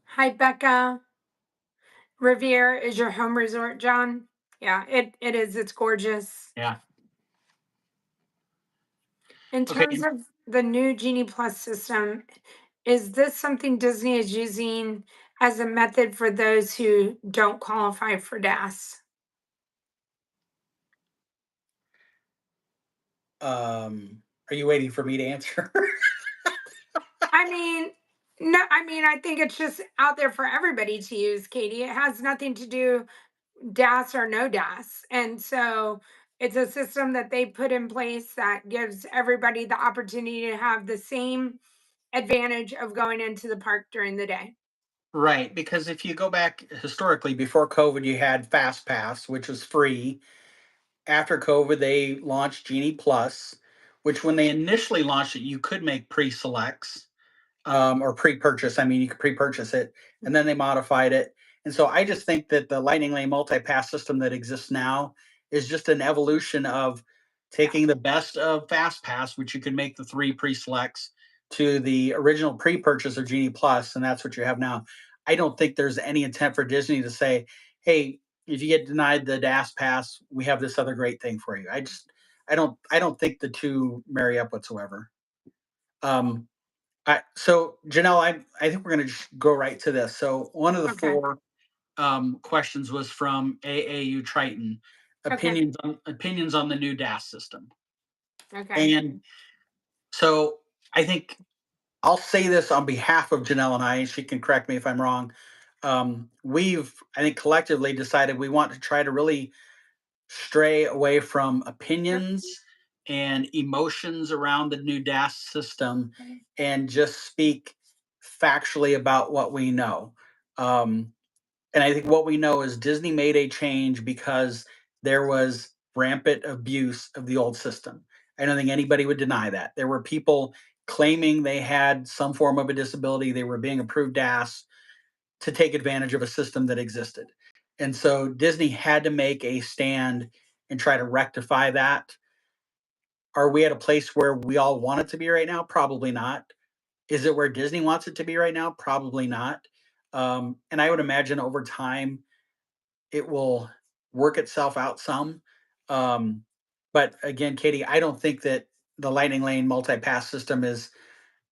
Hi, Becca. Riviera is your home resort, John? Yeah, it is. It's gorgeous. Yeah. In terms Okay. of the new Genie Plus system, is this something Disney is using as a method for those who don't qualify for DAS? Are you waiting for me to answer? I mean, no, I mean, I think it's just out there for everybody to use, Katie. It has nothing to do DAS or no DAS. And so it's a system that they put in place that gives everybody the opportunity to have the same advantage of going into the park during the day. Right, because if you go back historically, before COVID, you had Fast Pass, which was free. After COVID, they launched Genie Plus, which when they initially launched it, you could make pre-selects or pre-purchase. I mean, you could pre-purchase it, and then they modified it. And so I just think that the Lightning Lane multi-pass system that exists now is just an evolution of Yeah. taking the best of Fast Pass, which you can make the three pre-selects, to the original pre-purchase of Genie Plus, and that's what you have now. I don't think there's any intent for Disney to say, "Hey, if you get denied the DAS pass, we have this other great thing for you." I don't think the two marry up whatsoever. Um, so Janelle, I think we're going to just go right to this. So one of the Okay. four questions was from AAU Triton, Okay. opinions on the new DAS system, Okay. and so I think I'll say this on behalf of Janelle and I, and she can correct me if I'm wrong. We've, I think, collectively decided we want to try to really stray away from Yep. opinions and emotions around the new DAS system and just speak factually about what we know. Um, and I think what we know is Disney made a change because there was rampant abuse of the old system. I don't think anybody would deny that. There were people claiming they had some form of a disability, they were being approved DAS to take advantage of a system that existed. And so Disney had to make a stand and try to rectify that. Are we at a place where we all want it to be right now? Probably not. Is it where Disney wants it to be right now? Probably not. And I would imagine over time it will work itself out some. Um, but again, Katie, I don't think that the Lightning Lane multi-pass system is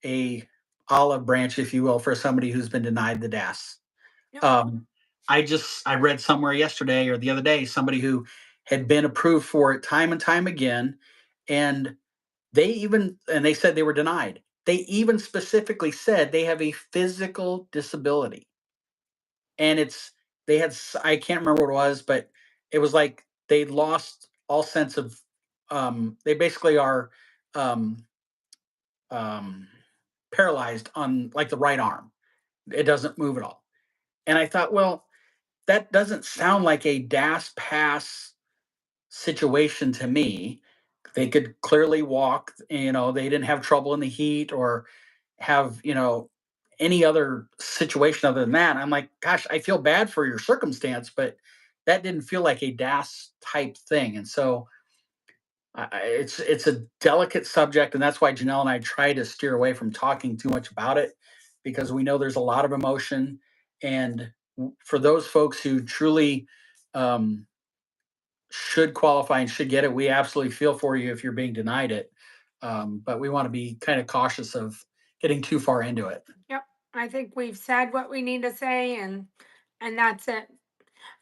a olive branch, if you will, for somebody who's been denied the DAS. Yep. Um, I read somewhere yesterday or the other day somebody who had been approved for it time and time again, and they said they were denied. They even specifically said they have a physical disability, and I can't remember what it was, but it was like they lost all sense of they basically are um, um, paralyzed on like the right arm. It doesn't move at all. And I thought, well, that doesn't sound like a DAS pass situation to me. They could clearly walk, they didn't have trouble in the heat or have, any other situation other than that. I'm like, gosh, I feel bad for your circumstance, but that didn't feel like a DAS type thing. And so it's a delicate subject, and that's why Janelle and I try to steer away from talking too much about it because we know there's a lot of emotion. And for those folks who truly um, should qualify and should get it, we absolutely feel for you if you're being denied it. But we want to be kind of cautious of getting too far into it. Yep. I think we've said what we need to say, and that's it.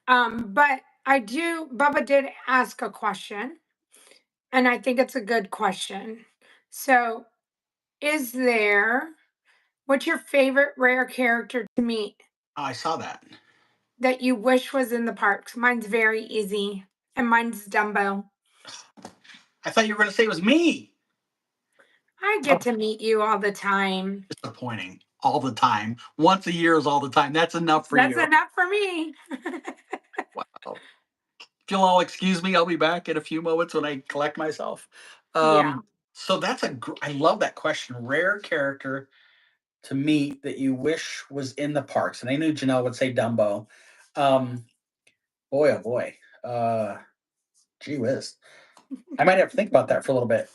But Bubba did ask a question, and I think it's a good question. So, is there what's your favorite rare character to meet I saw that. that you wish was in the parks? Mine's very easy, and mine's Dumbo. I thought you were going to say it was me. I Oh, get to meet you all the time. disappointing. All the time. Once a year is all the time. That's enough for That's you. enough for me. Wow. If you'll all excuse me, I'll be back in a few moments when I collect myself. Yeah. So I love that question. Rare character to meet that you wish was in the parks, and I knew Janelle would say Dumbo. Um, boy, oh boy, gee whiz, I might have to think about that for a little bit.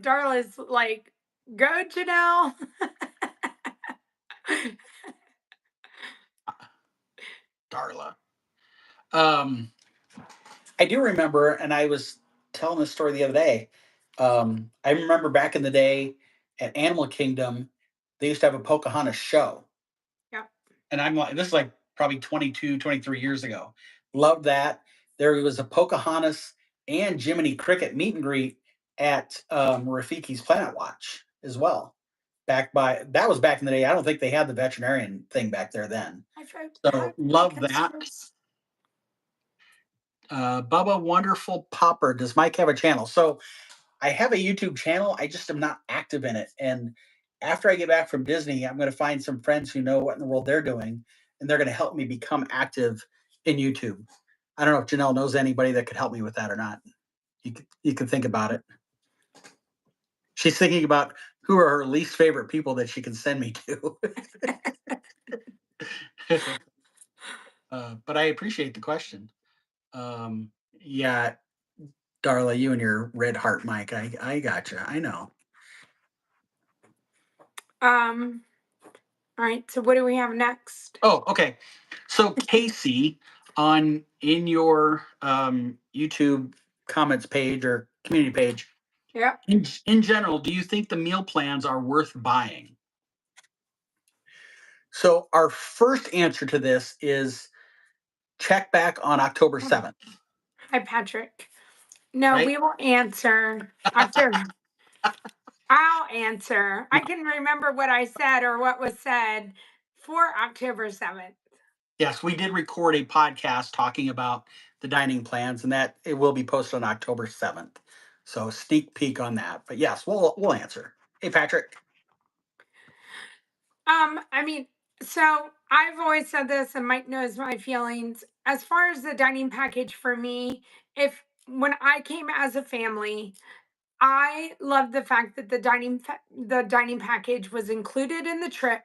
Darla's like, go, Janelle. Darla. Um, I do remember, and I was telling this story the other day. I remember back in the day at Animal Kingdom, they used to have a Pocahontas show. Yep. And I'm like, this is like probably 22, 23 years ago. Loved that. There was a Pocahontas and Jiminy Cricket meet and greet at Rafiki's Planet Watch as well. That was back in the day. I don't think they had the veterinarian thing back there then. So love that. Bubba Wonderful Popper. Does Mike have a channel? So I have a YouTube channel. I just am not active in it. And after I get back from Disney, I'm going to find some friends who know what in the world they're doing, and they're going to help me become active in YouTube. I don't know if Janelle knows anybody that could help me with that or not. You can think about it. She's thinking about who are her least favorite people that she can send me to. But I appreciate the question. Yeah, Darla, you and your red heart mic. I gotcha. I know. All right. So what do we have next? Oh, okay. So Casey, in your YouTube comments page or community page, Yeah. in general, do you think the meal plans are worth buying? So our first answer to this is check back on October 7th. Hi, Patrick. No, right? we will answer after. I'll answer. I can remember what I said or what was said for October 7th. Yes, we did record a podcast talking about the dining plans, and that it will be posted on October 7th. So sneak peek on that. But yes, we'll answer. Hey, Patrick. I mean, so I've always said this, and Mike knows my feelings. As far as the dining package for me, if when I came as a family, I loved the fact that the dining package was included in the trip.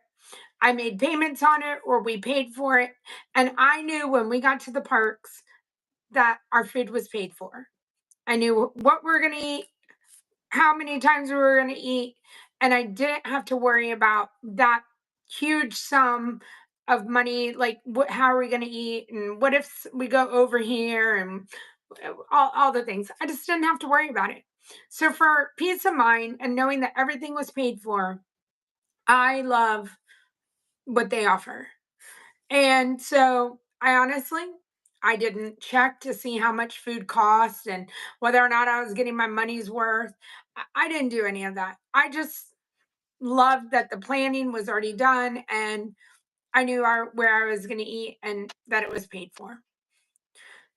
I made payments on it, or we paid for it, and I knew when we got to the parks that our food was paid for. I knew what we were going to eat, how many times we were going to eat, and I didn't have to worry about that huge sum of money, like how are we going to eat, and what if we go over here, and all the things. I just didn't have to worry about it. So for peace of mind and knowing that everything was paid for, I love what they offer. And so I didn't check to see how much food cost and whether or not I was getting my money's worth. I didn't do any of that. I just loved that the planning was already done and I knew where I was going to eat and that it was paid for.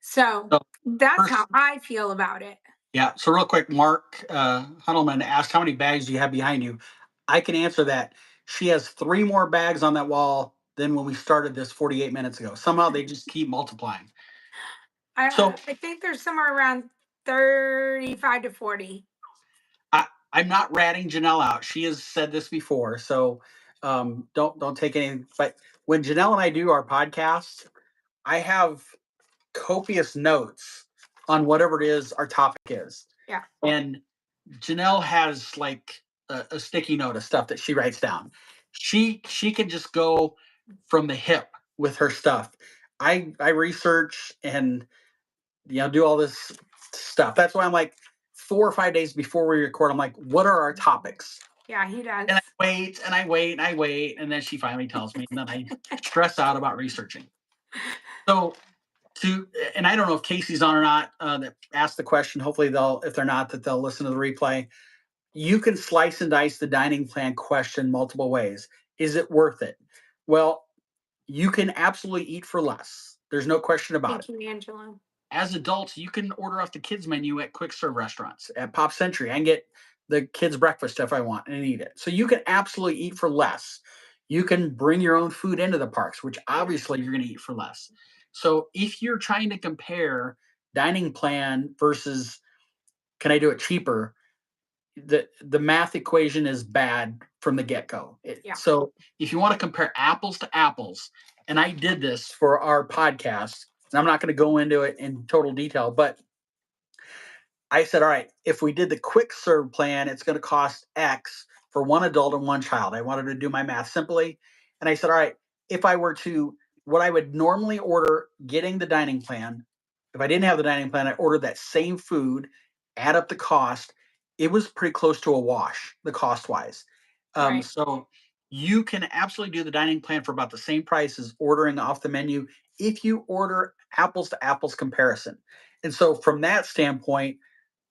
So that's how I feel about it. Yeah. So real quick, Mark Huddleman asked how many bags do you have behind you? I can answer that. She has 3 more bags on that wall than when we started this 48 minutes ago. Somehow they just keep multiplying. I think there's somewhere around 35 to 40. I'm not ratting Janelle out. She has said this before, so don't take any. But when Janelle and I do our podcast, I have copious notes on whatever it is our topic is. Yeah. And Janelle has like a sticky note of stuff that she writes down. She can just go from the hip with her stuff. I research and do all this stuff. That's why I'm like 4 or 5 days before we record, I'm like, what are our topics? Yeah, he does. And I wait and I wait and I wait, and then she finally tells me, and then I stress out about researching. So and I don't know if Casey's on or not, that asked the question. Hopefully if they're not, that they'll listen to the replay. You can slice and dice the dining plan question multiple ways. Is it worth it? Well, you can absolutely eat for less. There's no question about it. Thank you, Angela. As adults, you can order off the kids menu at quick serve restaurants. At Pop Century, I can get the kids breakfast if I want and eat it. So you can absolutely eat for less. You can bring your own food into the parks, which obviously you're going to eat for less. So if you're trying to compare dining plan versus can I do it cheaper, the math equation is bad from the get-go. So if you want to compare apples to apples, and I did this for our podcast, and I'm not going to go into it in total detail, but I said, all right, if we did the quick serve plan, it's going to cost X for one adult and one child. I wanted to do my math simply. And I said, all right, if I were to, what I would normally order getting the dining plan, if I didn't have the dining plan, I ordered that same food, add up the cost. it was pretty close to a wash, the cost wise. Right. So you can absolutely do the dining plan for about the same price as ordering off the menu if you order apples to apples comparison. And so from that standpoint,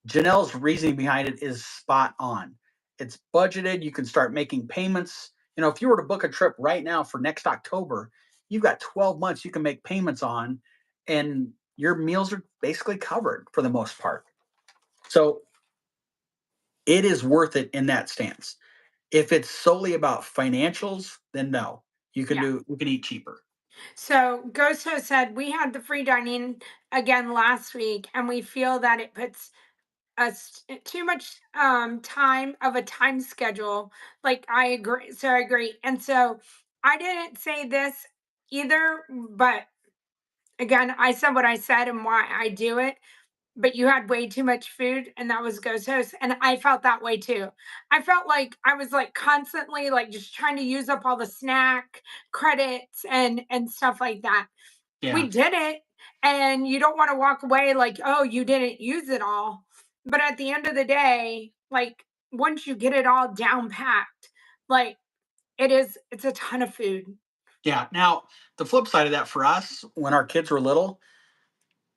Janelle's reasoning behind it is spot on. It's budgeted. You can start making payments. If you were to book a trip right now for next October, you've got 12 months you can make payments on, and your meals are basically covered for the most part. So it is worth it in that stance. If it's solely about financials, then no, Yeah. you can eat cheaper. So Goso said we had the free dining again last week, and we feel that it puts us too much time of a time schedule. Like I agree. So I agree. And so I didn't say this either, but again, I said what I said and why I do it. But you had way too much food, and that was Goso's, and I felt that way too. I felt like I was like constantly like just trying to use up all the snack credits and stuff like that. Yeah. We did it, and you don't want to walk away like, oh, you didn't use it all. But at the end of the day, like once you get it all down packed, like it's a ton of food. Yeah. Now, the flip side of that for us, when our kids were little,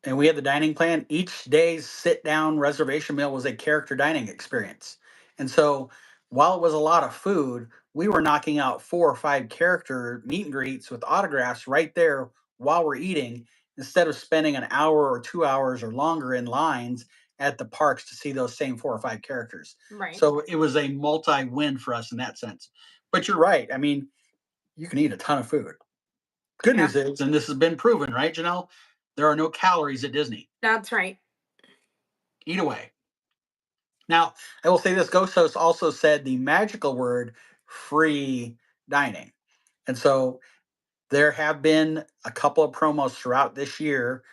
and we had the dining plan, each day's sit down reservation meal was a character dining experience. And so while it was a lot of food, we were knocking out 4 or 5 character meet and greets with autographs right there while we're eating, instead of spending an hour or 2 hours or longer in lines at the parks to see those same 4 or 5 characters. Right. So it was a multi win for us in that sense. But you're right. I mean, you can eat a ton of food. Good Yeah, news is, and this has been proven, right, Janelle? There are no calories at Disney. that's right. Eat away. Now, I will say this, Ghost Host also said the magical word free dining. And so there have been a couple of promos throughout this year.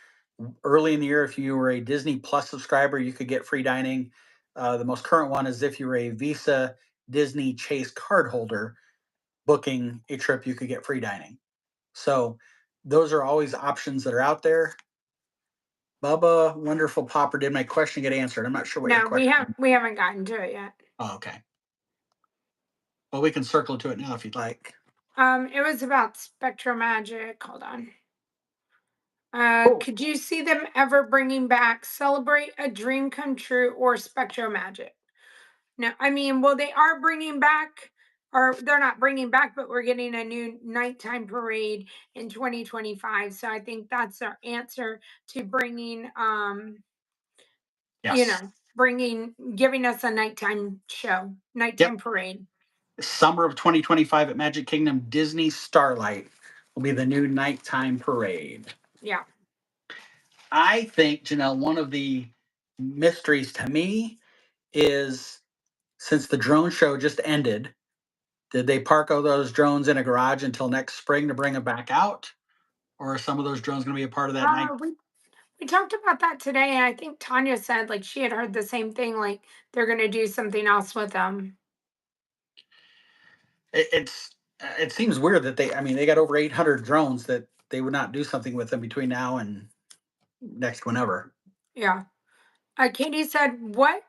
Early in the year, if you were a Disney Plus subscriber, you could get free dining. The most current one is if you were a Visa Disney Chase card holder booking a trip, you could get free dining. So those are always options that are out there. Bubba, wonderful Popper, did my question get answered? I'm not sure what your No, question. we haven't gotten to it yet. Oh, okay. Well, we can circle to it now if you'd like. It was about Spectral Magic. Hold on. Oh, Could you see them ever bringing back Celebrate a Dream Come True or Spectral Magic? No, I mean, well, they are bringing back, or they're not bringing back, but we're getting a new nighttime parade in 2025. So I think that's their answer to bringing, yes. giving us a nighttime show, Yep. nighttime parade. Summer of 2025 at Magic Kingdom, Disney Starlight will be the new nighttime parade. Yeah. I think, Janelle, one of the mysteries to me is, since the drone show just ended, did they park all those drones in a garage until next spring to bring them back out? Or are some of those drones going to be a part of that night? We talked about that today, and I think Tanya said like she had heard the same thing, like they're gonna do something else with them. It seems weird that I mean, they got over 800 drones, that they would not do something with them between now and next whenever. Yeah. Katie said, "What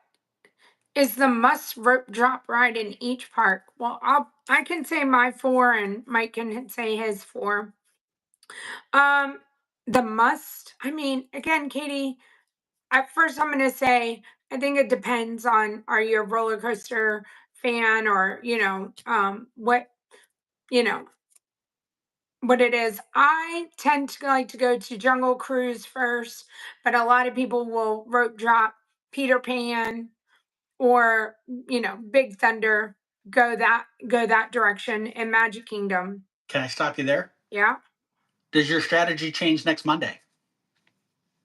is the must rope drop ride in each park?" Well, I can say my four, and Mike can say his four. Um, the must. I mean, again, Katie. At first, I'm gonna say I think it depends on, are you a roller coaster fan, or what you know what it is. I tend to like to go to Jungle Cruise first, but a lot of people will rope drop Peter Pan or Big Thunder. Go that direction in Magic Kingdom. Can I stop you there? Yeah. Does your strategy change next Monday,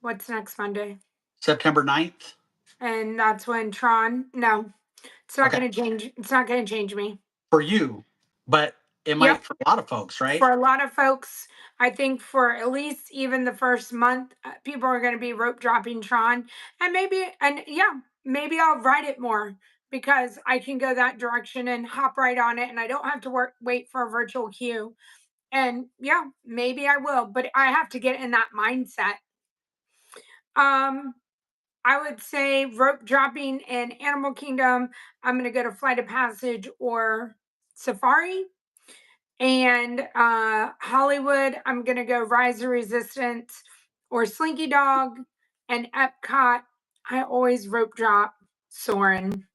What's next Monday? September 9th? And that's when Tron. No, it's not Okay. going to change. It's not going to change me. For you, but it Yep. might for a lot of folks, right? For a lot of folks, I think for at least even the first month, people are going to be rope dropping Tron, and yeah, maybe I'll ride it more because I can go that direction and hop right on it, and I don't have to wait for a virtual queue. And yeah, maybe I will, but I have to get in that mindset. Um, I would say rope dropping in Animal Kingdom. I'm going to go to Flight of Passage or Safari. And Hollywood, I'm going to go Rise of Resistance or Slinky Dog. And Epcot, I always rope drop Soarin'.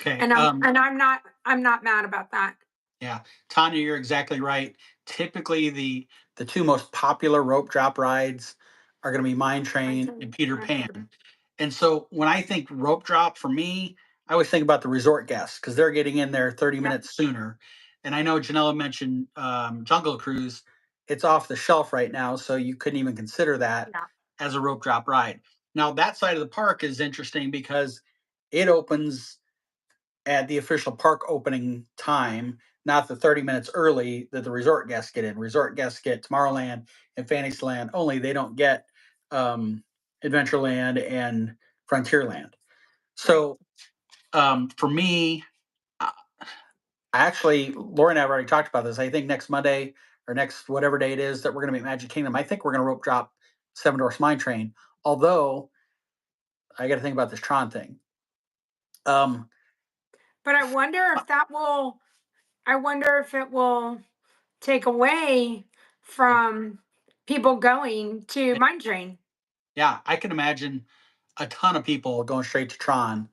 Okay. And I'm not mad about that. Yeah, Tanya, you're exactly right. Typically, the two most popular rope drop rides are going to be Mine Train and Peter Pan. And so when I think rope drop for me, I always think about the resort guests because they're getting in there 30 Yep. minutes sooner. And I know Janella mentioned Jungle Cruise. It's off the shelf right now, so you couldn't even consider that Yeah. as a rope drop ride. Now, that side of the park is interesting because it opens at the official park opening time, not the 30 minutes early that the resort guests get in. Resort guests get Tomorrowland and Fantasyland only. They don't get um, Adventureland and Frontierland. So for me, I actually, Laura and I have already talked about this. I think next Monday or next whatever day it is that we're going to be at Magic Kingdom, I think we're going to rope drop Seven Dwarfs Mine Train. Although I got to think about this Tron thing. But I wonder if it will take away from people going to Mine Train. Yeah, I can imagine a ton of people going straight to Tron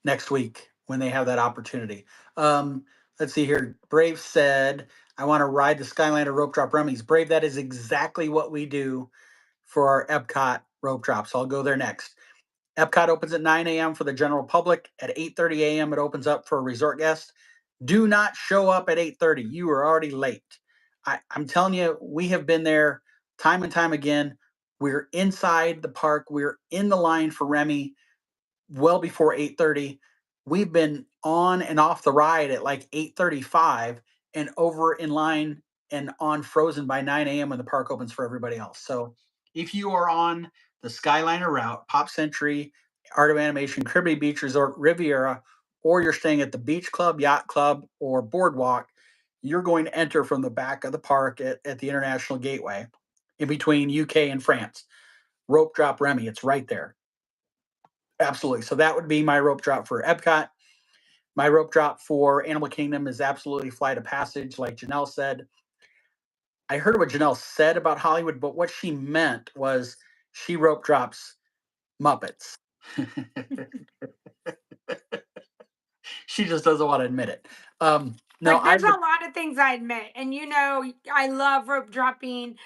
next week when they have that opportunity. Um, let's see here. Brave said, I want to ride the Skyliner rope drop rummies. Brave, that is exactly what we do for our Epcot rope drops. I'll go there next. Epcot opens at 9 a.m. for the general public. At 8:30 a.m., it opens up for resort guests. Do not show up at 8:30. You are already late. I'm telling you, we have been there time and time again. We're inside the park. We're in the line for Remy well before 8:30. We've been on and off the ride at like 8:35 and over in line and on Frozen by 9 a.m. when the park opens for everybody else. So if you are on the Skyliner route, Pop Century, Art of Animation, Kirby Beach Resort, Riviera, or you're staying at the Beach Club, Yacht Club, or Boardwalk, you're going to enter from the back of the park at the International Gateway in between UK and France. Rope drop Remy, it's right there. Absolutely. So that would be my rope drop for Epcot. My rope drop for Animal Kingdom is absolutely Flight of Passage, like Janelle said. I heard what Janelle said about Hollywood, but what she meant was she rope drops Muppets. She just doesn't want to admit it. No, Like there's a lot of things I admit, and I love rope dropping,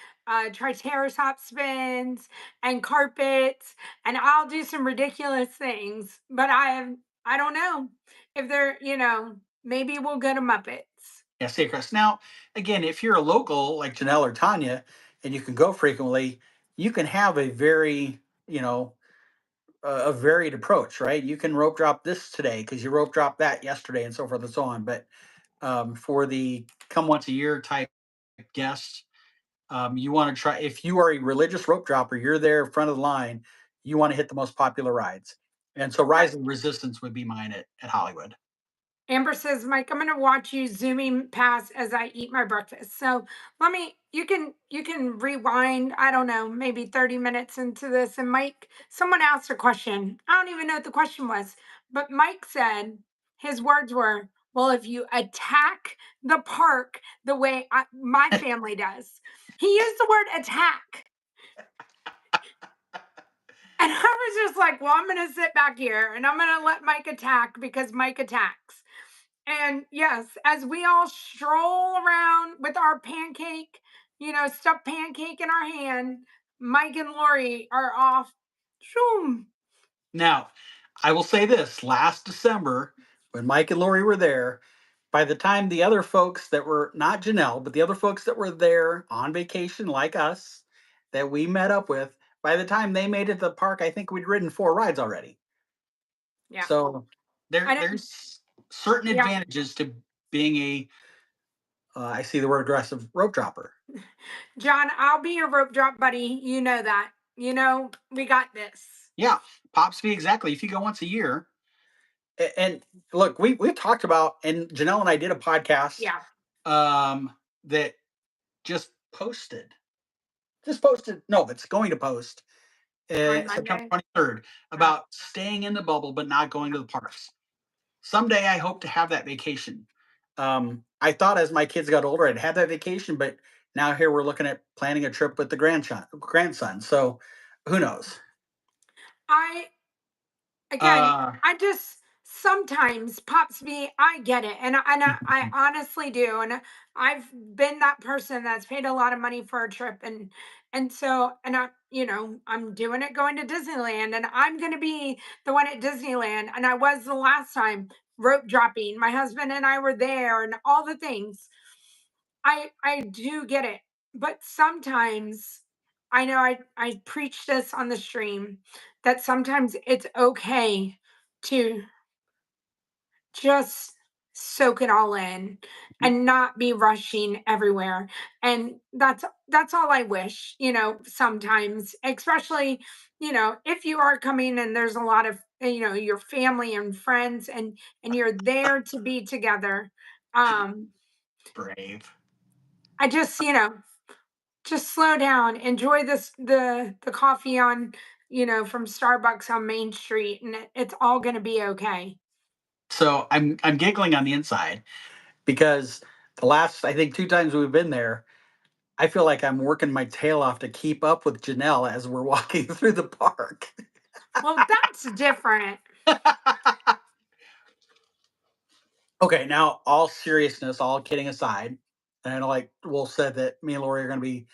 triceratops spins and carpets, and I'll do some ridiculous things. But I don't know if they're maybe we'll go to Muppets. Yeah, see, Chris. Now, again, if you're a local like Janelle or Tanya, and you can go frequently, you can have a very, a varied approach, right? You can rope drop this today because you rope dropped that yesterday, and so forth and so on. But for the come once a year type guests, you want to try. If you are a religious rope dropper, you're there in front of the line. You want to hit the most popular rides, and so Rise of Resistance would be mine at Hollywood. Amber says, Mike, I'm gonna watch you zooming past as I eat my breakfast. So you can rewind, I don't know, maybe 30 minutes into this. And Mike, someone asked a question. I don't even know what the question was, but Mike said his words were, well, if you attack the park the way my family does. He used the word attack. And I was just like, well, I'm gonna sit back here and I'm gonna let Mike attack because Mike attacks. And yes, as we all stroll around with our pancake, stuffed pancake in our hand, Mike and Lori are off. Shoom. Now, I will say this: last December, when Mike and Lori were there, by the time the other folks that were not Janelle, but the other folks that were there on vacation like us, that we met up with, by the time they made it to the park, I think we'd ridden 4 rides already. Yeah. So there's certain Yeah. advantages to being I see the word aggressive rope dropper. John, I'll be your rope drop buddy. You know that. We got this. Yeah, Pops be exactly. If you go once a year, and look, we talked about, and Janelle and I did a podcast. Yeah. That just posted. No, it's going to post On September Monday. 23rd, Uh, about staying in the bubble but not going to the parks. Someday I hope to have that vacation. I thought as my kids got older I'd have that vacation, but now here we're looking at planning a trip with the grandson. So who knows? I again, Uh, I just sometimes pops me. I get it, and I honestly do, and I've been that person that's paid a lot of money for a trip, and so and I'm doing it going to Disneyland, and I'm gonna be the one at Disneyland, and I was the last time rope dropping. My husband and I were there, and all the things. I do get it, but sometimes I know I preach this on the stream that sometimes it's okay to just soak it all in and not be rushing everywhere. And that's all I wish, sometimes, especially, if you are coming and there's a lot of your family and friends and you're there to be together. Um Brave. I just slow down, enjoy the coffee on, from Starbucks on Main Street, and it's all gonna be okay. So I'm giggling on the inside because the last I think 2 times we've been there, I feel like I'm working my tail off to keep up with Janelle as we're walking through the park. Well, that's different. Okay, now all seriousness, all kidding aside, and I know like Wolf said that me and Lori are going to be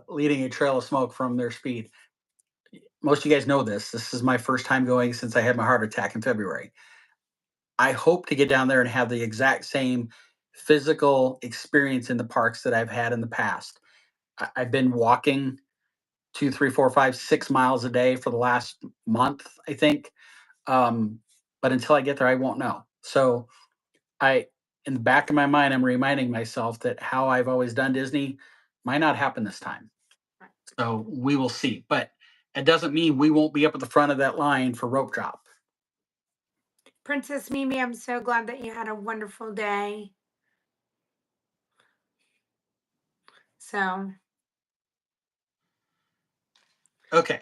leading a trail of smoke from their speed. Most of you guys know this. This is my first time going since I had my heart attack in February. I hope to get down there and have the exact same physical experience in the parks that I've had in the past. I've been walking 2, 3, 4, 5, 6 miles a day for the last month, I think. Um, but until I get there, I won't know. So I, in the back of my mind, I'm reminding myself that how I've always done Disney might not happen this time. So we will see. But it doesn't mean we won't be up at the front of that line for rope drop. Princess Mimi, I'm so glad that you had a wonderful day. So, Okay.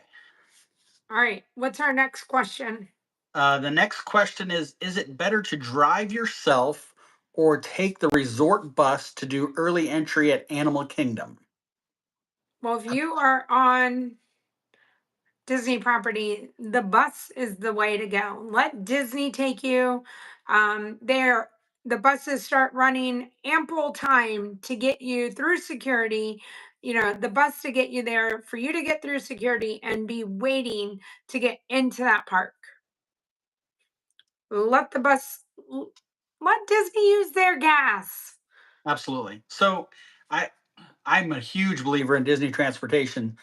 all right, what's our next question? The next question is it better to drive yourself or take the resort bus to do early entry at Animal Kingdom? Well, if you are on Disney property, the bus is the way to go. Let Disney take you. There, the buses start running ample time to get you through security. The bus to get you there for you to get through security and be waiting to get into that park. Let the bus, let Disney use their gas. Absolutely. So I I'm a huge believer in Disney transportation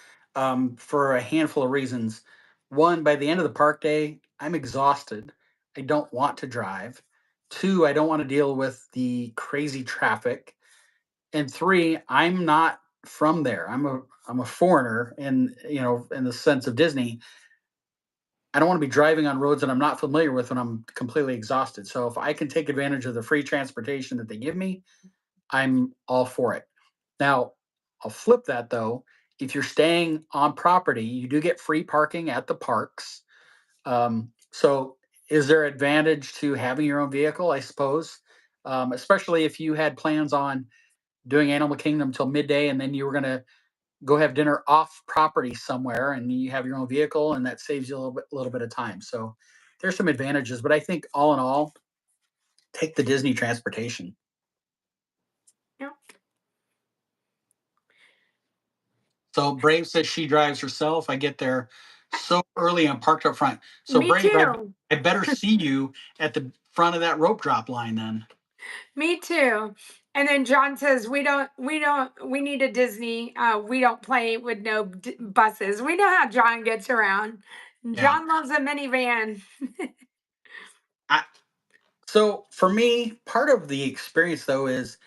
for a handful of reasons. One, by the end of the park day, I'm exhausted. I don't want to drive. Two, I don't want to deal with the crazy traffic. And three, I'm not from there. I'm a foreigner in in the sense of Disney. I don't want to be driving on roads that I'm not familiar with when I'm completely exhausted. So if I can take advantage of the free transportation that they give me, I'm all for it. Now, I'll flip that though. If you're staying on property, you do get free parking at the parks. So, is there advantage to having your own vehicle? I suppose, especially if you had plans on doing Animal Kingdom till midday, and then you were going to go have dinner off property somewhere, and you have your own vehicle, and that saves you a little bit of time. So, there's some advantages, but I think all in all, take the Disney transportation. Yep. So Brave says she drives herself. I get there so early. I'm parked up front. So Me Brave, I, too. I better see you at the front of that rope drop line then. Me too. And then John says, we need a Disney. We don't play with no buses. We know how John gets around. Yeah. John loves a minivan. I, so for me, part of the experience though is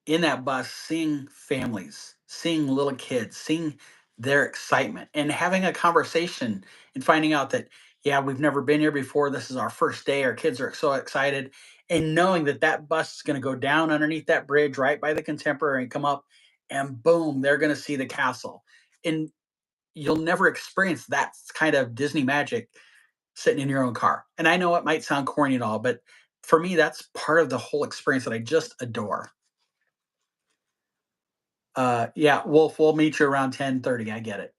in that bus seeing families, seeing little kids, seeing their excitement and having a conversation and finding out that, yeah, we've never been here before. This is our first day. Our kids are so excited. And knowing that that bus is going to go down underneath that bridge right by the contemporary and come up and boom, they're going to see the castle. And you'll never experience that kind of Disney magic sitting in your own car. And I know it might sound corny and all, but for me, that's part of the whole experience that I just adore. Yeah, Wolf, we'll meet you around 10:30. I get it.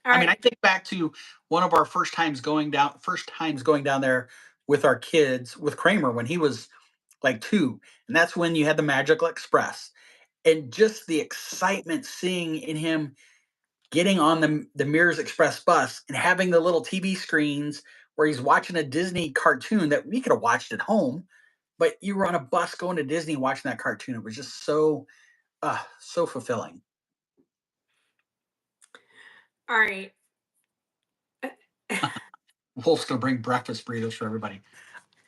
I mean, I think back to one of our first times going down there with our kids with Kramer when he was like 2, and that's when you had the Magical Express, and just the excitement seeing in him getting on the Mirrors Express bus and having the little TV screens where he's watching a Disney cartoon that we could have watched at home, but you were on a bus going to Disney watching that cartoon. It was just so fulfilling. All right. Wolf's gonna bring breakfast burritos for everybody.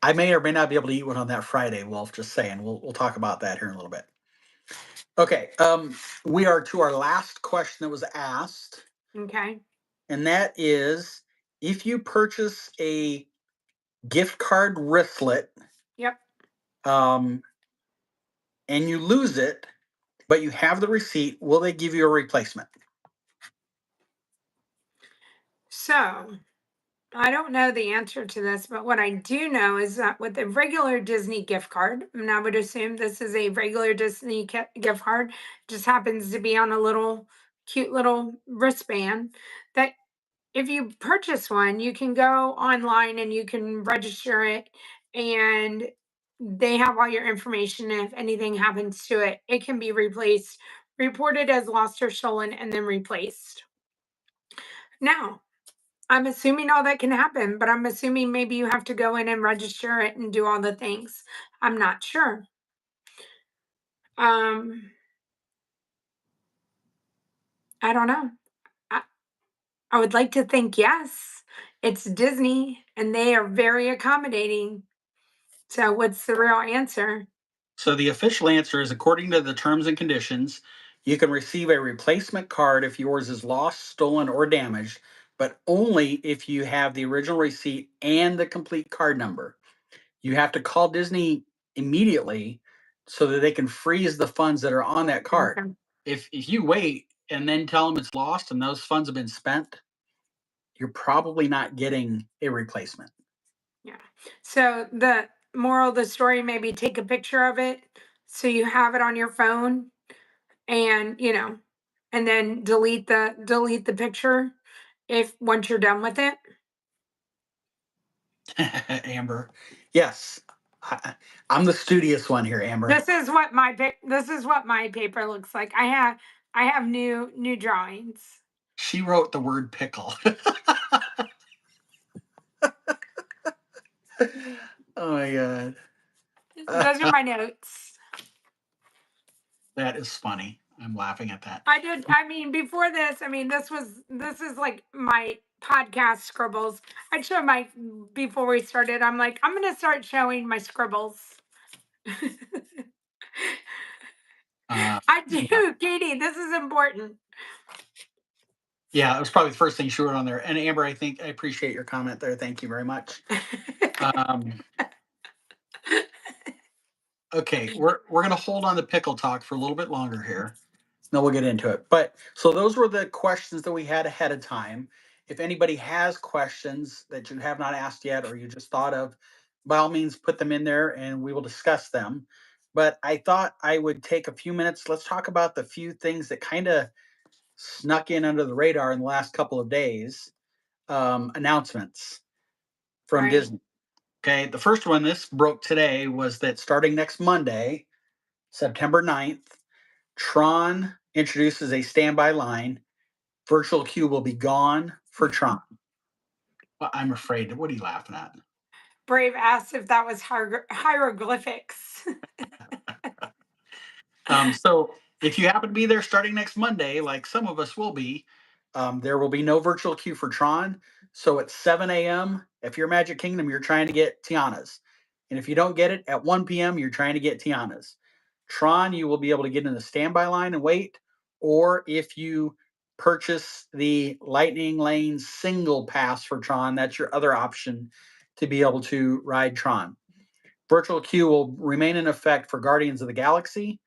I may or may not be able to eat one on that Friday, Wolf. Just saying. We'll talk about that here in a little bit. Okay. We are to our last question that was asked. Okay. And that is, if you purchase a gift card wristlet, Yep. and you lose it, but you have the receipt, will they give you a replacement? So I don't know the answer to this, but what I do know is that with a regular Disney gift card, and I would assume this is a regular Disney gift card, just happens to be on a little cute little wristband, that if you purchase one, you can go online and you can register it, and they have all your information. If anything happens to it, it can be replaced, reported as lost or stolen, and then replaced. Now, I'm assuming all that can happen, but I'm assuming maybe you have to go in and register it and do all the things. I'm not sure. Um, I don't know. I, I would like to think yes. It's Disney and they are very accommodating. So what's the real answer? So the official answer is, according to the terms and conditions, you can receive a replacement card if yours is lost, stolen, or damaged, but only if you have the original receipt and the complete card number. You have to call Disney immediately so that they can freeze the funds that are on that card. Okay. If you wait and then tell them it's lost and those funds have been spent, you're probably not getting a replacement. Yeah. So the moral of the story, maybe take a picture of it so you have it on your phone, and and then delete the picture if once you're done with it. Amber. Yes. I, I'm the studious one here, Amber. This is what my paper looks like. I have new drawings. She wrote the word pickle. Oh my god. Those are my notes. That is funny. I'm laughing at that. I mean, before this, I mean, this is like my podcast scribbles. I showed my before we started. I'm like, I'm gonna start showing my scribbles. Uh, I yeah. do, Katie. This is important. Yeah, it was probably the first thing she wrote on there. And Amber, I think I appreciate your comment there. Thank you very much. Okay, we're gonna hold on the pickle talk for a little bit longer here. Then we'll get into it. But so those were the questions that we had ahead of time. If anybody has questions that you have not asked yet or you just thought of, by all means put them in there and we will discuss them. But I thought I would take a few minutes. Let's talk about the few things that kind of snuck in under the radar in the last couple of days. Announcements from Right. Disney. Okay, the first one, this broke today, was that starting next Monday, September 9th, Tron introduces a standby line. Virtual queue will be gone for Tron. I'm afraid. What are you laughing at? Brave asked if that was hieroglyphics. So if you happen to be there starting next Monday, like some of us will be, there will be no virtual queue for Tron. So at 7 a.m., if you're Magic Kingdom, you're trying to get Tiana's. And if you don't get it at 1 p.m., you're trying to get Tiana's. Tron, you will be able to get in the standby line and wait. Or if you purchase the Lightning Lane single pass for Tron, that's your other option to be able to ride Tron. Virtual queue will remain in effect for Guardians of the Galaxy,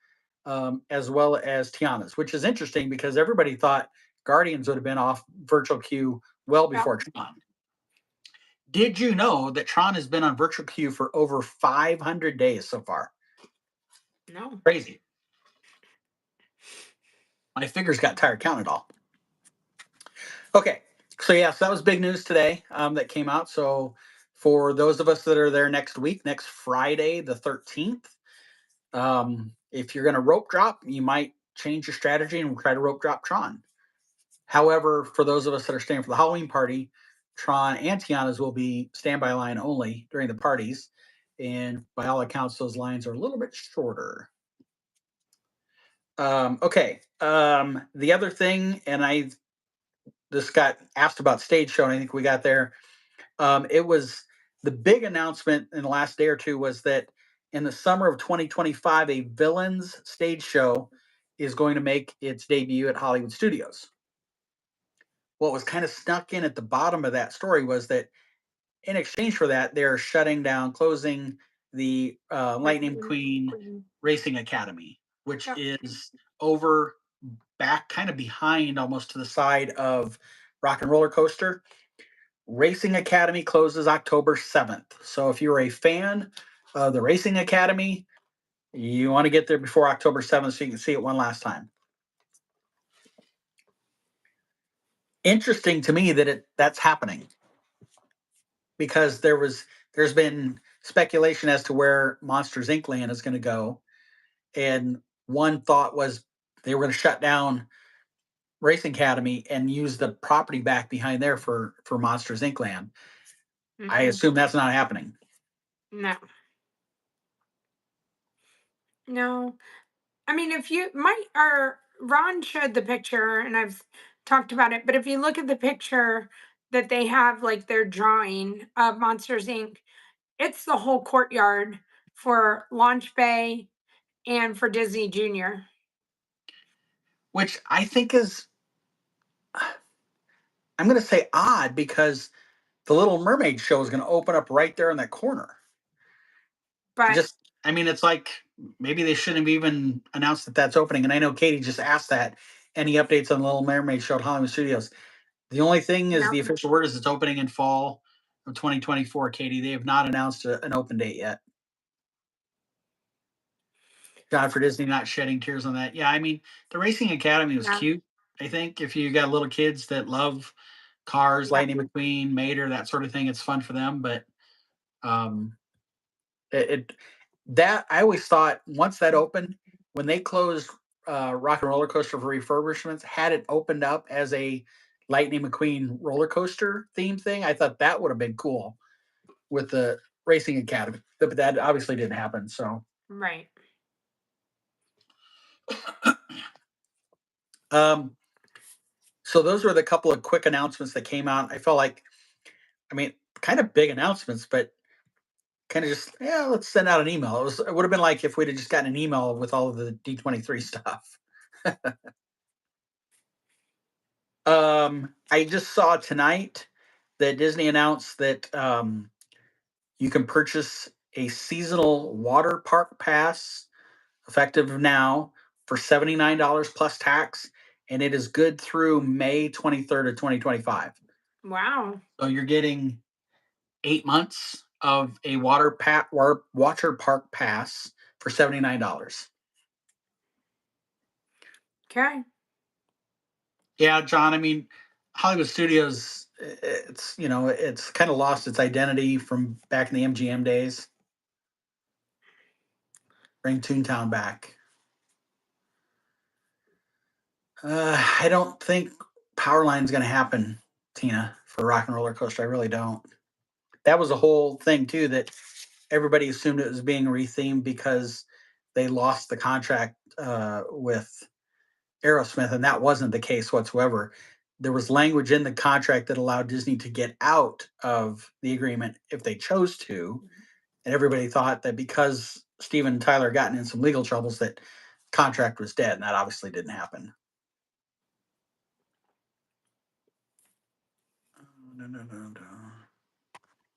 as well as Tiana's, which is interesting because everybody thought Guardians would have been off virtual queue well Yep. before Tron. Did you know that Tron has been on virtual queue for over 500 days so far? No. Crazy. My fingers got tired counting it all. Okay, so yeah, so that was big news today that came out. So for those of us that are there next week, next Friday, the 13th, if you're going to rope drop, you might change your strategy and try to rope drop Tron. However, for those of us that are staying for the Halloween party, Tron and Tiana's will be standby line only during the parties. And by all accounts, those lines are a little bit shorter. Okay. The other thing, and I just got asked about stage show, and I think we got there. It was the big announcement in the last day or two was that in the summer of 2025, a villains stage show is going to make its debut at Hollywood Studios. What was kind of snuck in at the bottom of that story was that in exchange for that, they're shutting down, closing the Lightning McQueen Racing Academy, which Yep. is over back, kind of behind, almost to the side of Rock and Roller Coaster. Racing Academy closes October 7th. So if you're a fan of the Racing Academy, you want to get there before October 7th so you can see it one last time. Interesting to me that that's happening because there's been speculation as to where Monsters Inc. land is going to go, and one thought was they were going to shut down Racing Academy and use the property back behind there for Monsters Inc. land. I assume that's not happening. No. No. I mean, if you might, or Ron showed the picture and I've talked about it, but if you look at the picture that they have, like their drawing of Monsters Inc., it's the whole courtyard for Launch Bay and for Disney Junior. Which I think is, I'm going to say odd because the Little Mermaid show is going to open up right there in that corner. But I mean, it's like maybe they shouldn't have even announced that that's opening. And I know Katie just asked that. Any updates on the Little Mermaid show at Hollywood Studios? The only thing is no, the official word is it's opening in fall of 2024, Katie. They have not announced an open date yet. God for Disney not shedding tears on that. Yeah, I mean, the Racing Academy was no, cute. I think if you got little kids that love cars, yeah, Lightning McQueen, Mater, that sort of thing, it's fun for them. But um, it that I always thought once that opened, when they closed Rock and Roller Coaster for refurbishments, had it opened up as a Lightning McQueen roller coaster theme thing, I thought that would have been cool with the Racing Academy. But that obviously didn't happen. So right. um, so those were the couple of quick announcements that came out. I felt like, I mean, kind of big announcements, but kind of just, yeah, let's send out an email. It would have been like if we'd have just gotten an email with all of the D23 stuff. I just saw tonight that Disney announced that you can purchase a seasonal water park pass effective now for $79 plus tax, and it is good through May 23rd of 2025. Wow. So you're getting 8 months of a water park pass for $79. Okay. Yeah, John. I mean, Hollywood Studios. It's kind of lost its identity from back in the MGM days. Bring Toontown back. I don't think Powerline's going to happen, Tina, for Rock and Roller Coaster. I really don't. That was a whole thing too that everybody assumed it was being rethemed because they lost the contract with Aerosmith, and that wasn't the case whatsoever. There was language in the contract that allowed Disney to get out of the agreement if they chose to, and everybody thought that because Steven and Tyler gotten in some legal troubles that contract was dead, and that obviously didn't happen. No.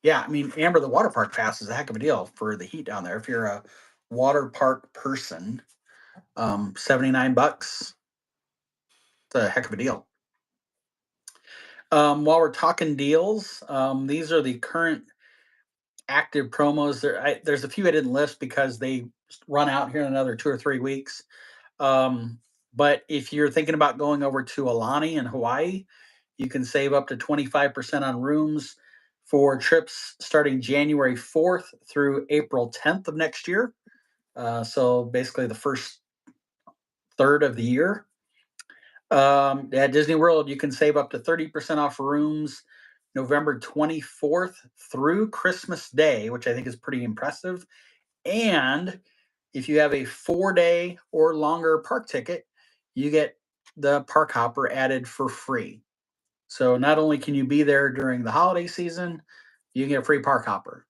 Yeah, I mean, Amber, the water park pass is a heck of a deal for the heat down there. If you're a water park person, $79. It's a heck of a deal. While we're talking deals, these are the current active promos. There's a few I didn't list because they run out here in another 2 or 3 weeks. Um, but if you're thinking about going over to Alani in Hawaii, you can save up to 25% on rooms for trips starting January 4th through April 10th of next year. So basically the first third of the year. At Disney World, you can save up to 30% off rooms November 24th through Christmas Day, which I think is pretty impressive. And if you have a 4-day or longer park ticket, you get the park hopper added for free. So not only can you be there during the holiday season, you can get a free park hopper.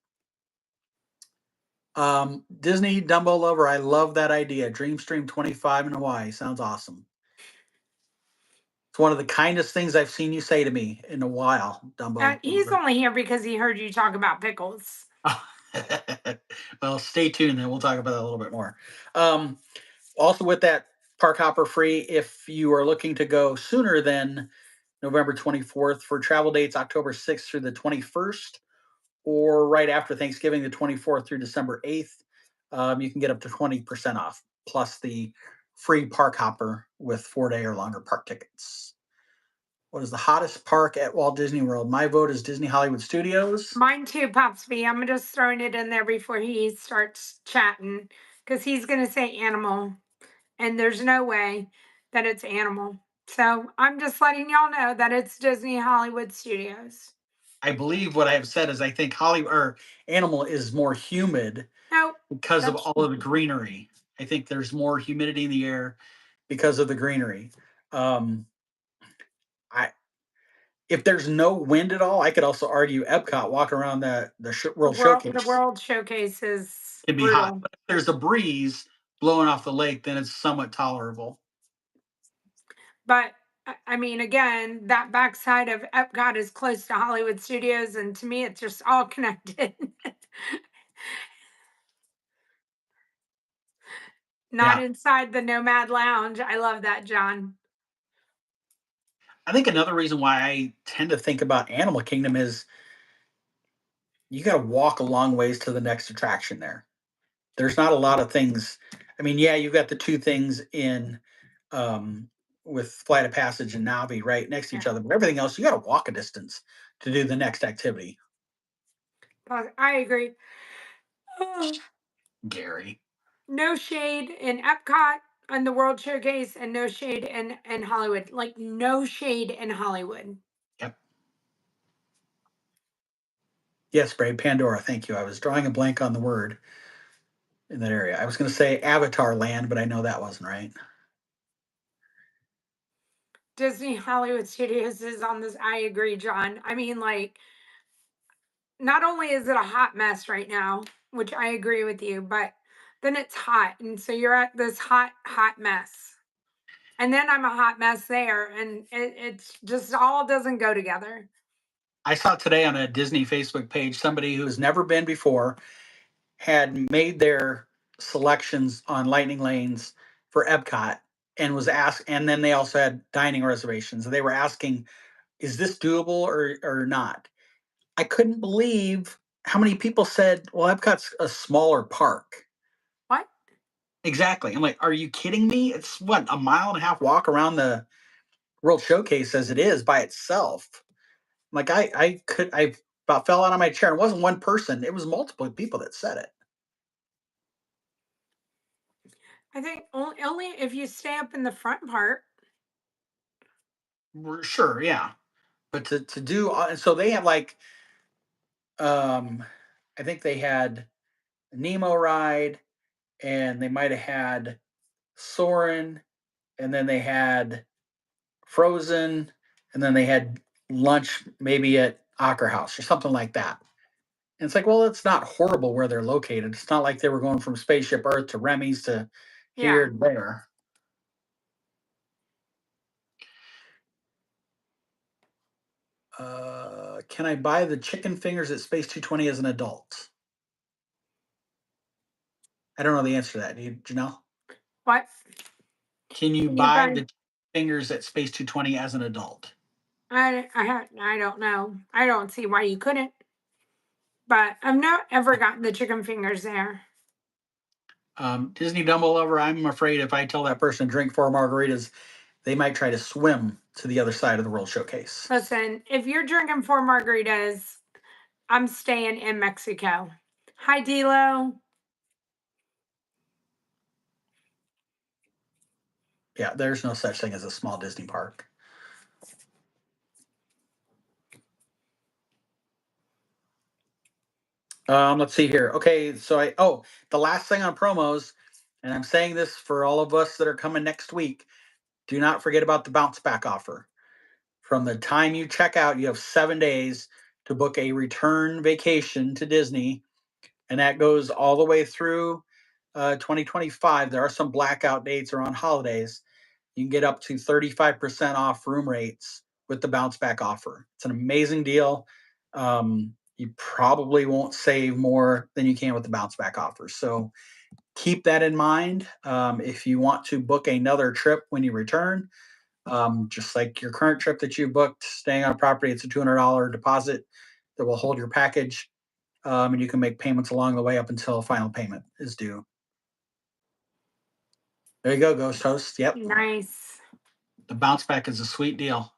Disney Dumbo Lover, I love that idea. Dreamstream 25 in Hawaii sounds awesome. It's one of the kindest things I've seen you say to me in a while, Dumbo He's Lover. only here because he heard you talk about pickles. Well, stay tuned and we'll talk about that a little bit more. Um, Also, with that park hopper free, if you are looking to go sooner than November 24th for travel dates, October 6th through the 21st, or right after Thanksgiving, the 24th through December 8th, you can get up to 20% off, plus the free park hopper with 4-day or longer park tickets. What is the hottest park at Walt Disney World? My vote is Disney Hollywood Studios. Mine too, Pops B. I'm just throwing it in there before he starts chatting because he's going to say animal, and there's no way that it's animal. So I'm just letting y'all know that it's Disney Hollywood Studios. I believe what I have said is I think Hollywood or Animal is more humid Nope, because of that's all of the greenery. I think there's more humidity in the air because of the greenery. Um, I If there's no wind at all, I could also argue Epcot walk around the the World world. The Showcase World Showcase is can be hot. brutal. But if there's a breeze blowing off the lake, then it's somewhat tolerable. But I mean, again, that backside of Epcot is close to Hollywood Studios, and to me, it's just all connected. Not Yeah, inside the Nomad Lounge. I love that, John. I think another reason why I tend to think about Animal Kingdom is you got to walk a long ways to the next attraction there. There's not a lot of things. I mean, yeah, you've got the two things in um, with Flight of Passage and Navi right next to Yeah, each other, but everything else you got to walk a distance to do the next activity. I agree. Gary. No shade in Epcot on the World Showcase, and no shade in Hollywood. Like no shade in Hollywood. Yep. Yes, Brave Pandora. Thank you. I was drawing a blank on the word in that area. I was going to say Avatar Land, but I know that wasn't right. Disney Hollywood Studios is on this. I agree, John. I mean, like, not only is it a hot mess right now, which I agree with you, but then it's hot. And so you're at this hot mess. And then I'm a hot mess there. And it's just all doesn't go together. I saw today on a Disney Facebook page somebody who has never been before had made their selections on Lightning Lanes for Epcot and was asked, and then they also had dining reservations. And they were asking, is this doable or not? I couldn't believe how many people said, well, Epcot's a smaller park. What? Exactly. I'm like, are you kidding me? It's what, a mile and a half walk around the World Showcase as it is by itself. Like I about fell out of my chair. It wasn't one person, it was multiple people that said it. I think only if you stay up in the front part. Sure, yeah. But to do and so they have like um I think they had a Nemo ride and they might have had Soarin' and then they had Frozen and then they had lunch maybe at Opera House or something like that. And it's like, well, it's not horrible where they're located. It's not like they were going from Spaceship Earth to Remy's to here Yeah. to there. Can I buy the chicken fingers at Space 220 as an adult? I don't know the answer to that. Do you know? What? Can you Can you buy buy? the fingers at Space 220 as an adult? I don't know. I don't see why you couldn't. But I've not ever gotten the chicken fingers there. Disney Dumbo Lover, I'm afraid if I tell that person to drink 4 margaritas, they might try to swim to the other side of the World Showcase. Listen, if you're drinking 4 margaritas, I'm staying in Mexico. Hi, D'Lo. Yeah, there's no such thing as a small Disney park. Let's see here. Okay, so the last thing on promos, and I'm saying this for all of us that are coming next week, do not forget about the bounce back offer. From the time you check out, you have 7 days to book a return vacation to Disney, and that goes all the way through 2025. There are some blackout dates or on holidays. You can get up to 35% off room rates with the bounce back offer. It's an amazing deal. You probably won't save more than you can with the bounce back offer. So keep that in mind. If you want to book another trip when you return, just like your current trip that you booked, staying on property, it's a $200 deposit that will hold your package. And you can make payments along the way up until final payment is due. There you go, Ghost Host. Yep. Nice. The bounce back is a sweet deal.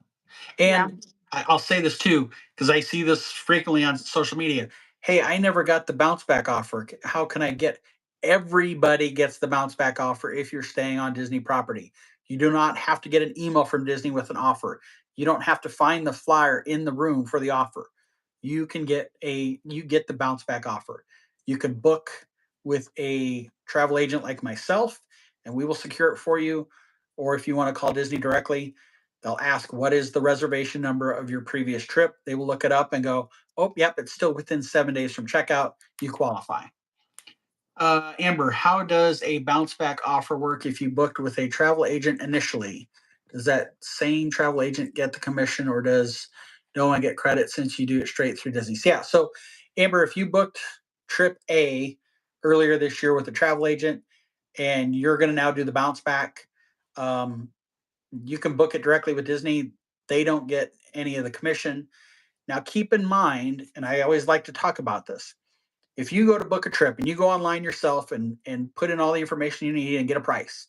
Yeah. And I'll say this too, because I see this frequently on social media. Hey, I never got the bounce back offer. How can I get? Everybody gets the bounce back offer if you're staying on Disney property. You do not have to get an email from Disney with an offer. You don't have to find the flyer in the room for the offer. You get the bounce back offer. You can book with a travel agent like myself, and we will secure it for you. Or if you want to call Disney directly, they'll ask, what is the reservation number of your previous trip? They will look it up and go, oh, yep, it's still within 7 days from checkout. You qualify. Amber, how does a bounce back offer work if you booked with a travel agent initially? Does that same travel agent get the commission, or does no one get credit since you do it straight through Disney? So, yeah. So, Amber, if you booked trip A earlier this year with a travel agent and you're going to now do the bounce back, um, you can book it directly with Disney. They don't get any of the commission. Now, keep in mind, and I always like to talk about this, if you go to book a trip and you go online yourself and put in all the information you need and get a price,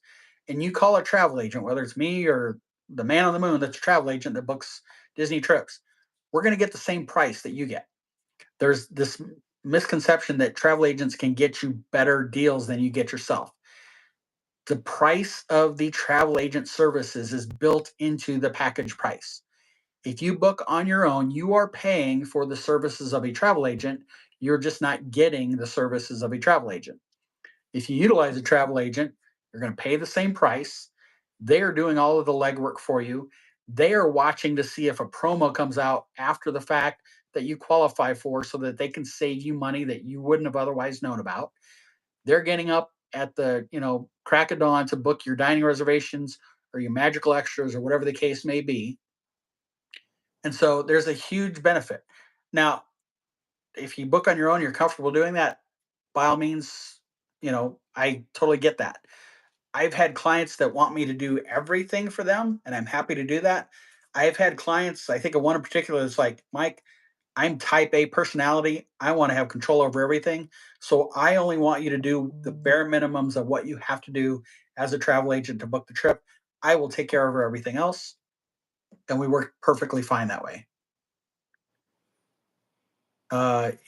and you call a travel agent, whether it's me or the man on the moon that's a travel agent that books Disney trips, we're going to get the same price that you get. There's this misconception that travel agents can get you better deals than you get yourself. The price of the travel agent services is built into the package price. If you book on your own, you are paying for the services of a travel agent. You're just not getting the services of a travel agent. If you utilize a travel agent, you're going to pay the same price. They are doing all of the legwork for you. They are watching to see if a promo comes out after the fact that you qualify for so that they can save you money that you wouldn't have otherwise known about. They're getting up at the, crack of dawn to book your dining reservations or your magical extras or whatever the case may be. And so there's a huge benefit. Now, if you book on your own, you're comfortable doing that, by all means, I totally get that. I've had clients that want me to do everything for them, and I'm happy to do that. I've had clients, I think of one in particular, that's like, Mike, I'm type A personality. I want to have control over everything. So I only want you to do the bare minimums of what you have to do as a travel agent to book the trip. I will take care of everything else. And we work perfectly fine that way.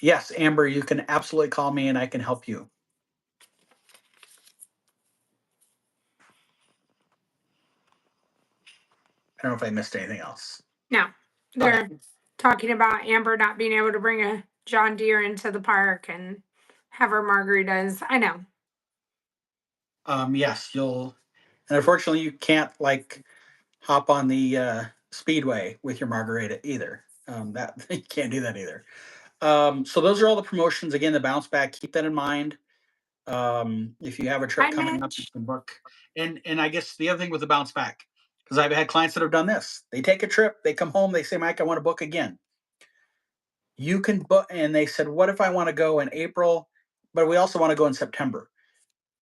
Yes, Amber, you can absolutely call me and I can help you. I don't know if I missed anything else. No, they're talking about Amber not being able to bring a John Deere into the park and have her margaritas. I know. Yes, and unfortunately you can't like hop on the speedway with your margarita either. That you can't do that either. So those are all the promotions. Again, the bounce back, keep that in mind. If you have a trip Hi, coming up, you Mitch. can book. And I guess the other thing with the bounce back, because I've had clients that have done this. They take a trip, they come home, they say, Mike, I want to book again. You can book, and they said, what if I want to go in April, but we also want to go in September?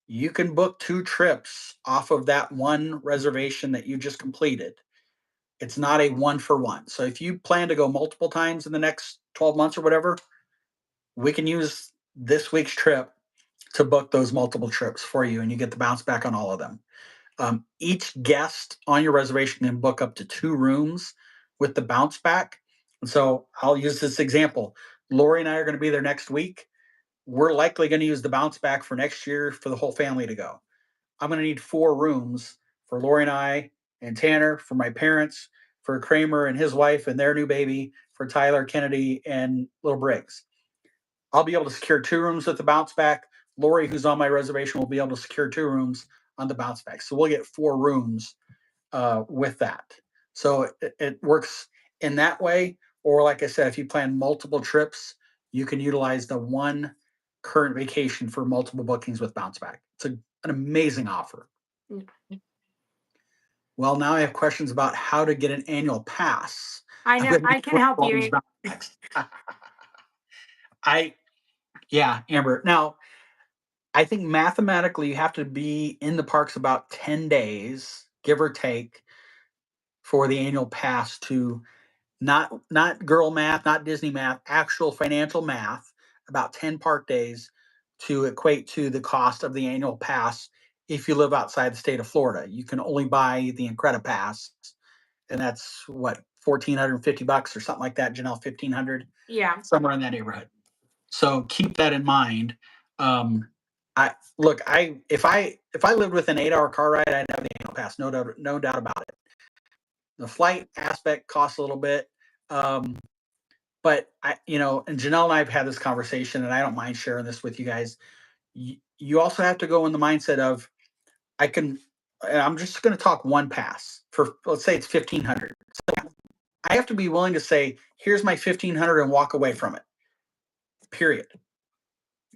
you can book 2 trips off of that one reservation that you just completed. It's not a one for one. So if you plan to go multiple times in the next 12 months or whatever, we can use this week's trip to book those multiple trips for you, and you get the bounce back on all of them. Each guest on your reservation can book up to 2 rooms with the bounce back. And so I'll use this example. Lori and I are going to be there next week. We're likely going to use the bounce back for next year for the whole family to go. I'm going to need 4 rooms for Lori and I and Tanner, for my parents, for Kramer and his wife and their new baby, for Tyler, Kennedy, and little Briggs. I'll be able to secure 2 rooms with the bounce back. Lori, who's on my reservation, will be able to secure 2 rooms on the bounce back. So we'll get 4 rooms with that. So it works in that way. Or like I said, if you plan multiple trips, you can utilize the one current vacation for multiple bookings with bounce back. It's an amazing offer. Mm. Well, now I have questions about how to get an annual pass. I I'm know going I can help you. to next. I Yeah, Amber. Now, I think mathematically you have to be in the parks about 10 days, give or take, for the annual pass to not girl math, not Disney math, actual financial math, about 10 park days to equate to the cost of the annual pass if you live outside the state of Florida. You can only buy the Incredi Pass, and that's what, $1,450 or something like that, Janelle, 1,500, Yeah. somewhere in that neighborhood. So keep that in mind. I look, I if I lived with an 8-hour car ride, I'd have the annual pass, no doubt about it. The flight aspect costs a little bit, um, but and Janelle and I have had this conversation, and I don't mind sharing this with you guys. You also have to go in the mindset of I can, and I'm just going to talk one pass for, let's say it's 1,500. So I have to be willing to say, here's my 1,500 and walk away from it. Period.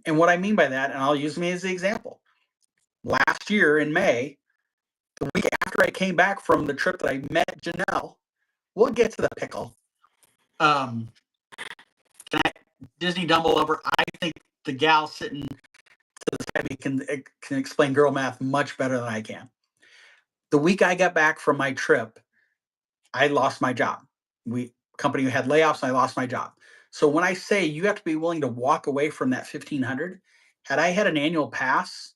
And what I mean by that, and I'll use me as the example. Last year in May, the week after I came back from the trip that I met Janelle, we'll get to the pickle. Disney Dumble Over. I think the gal sitting to the side can explain girl math much better than I can. The week I got back from my trip, I lost my job. Company had layoffs, and I lost my job. So when I say you have to be willing to walk away from that 1,500, had I had an annual pass,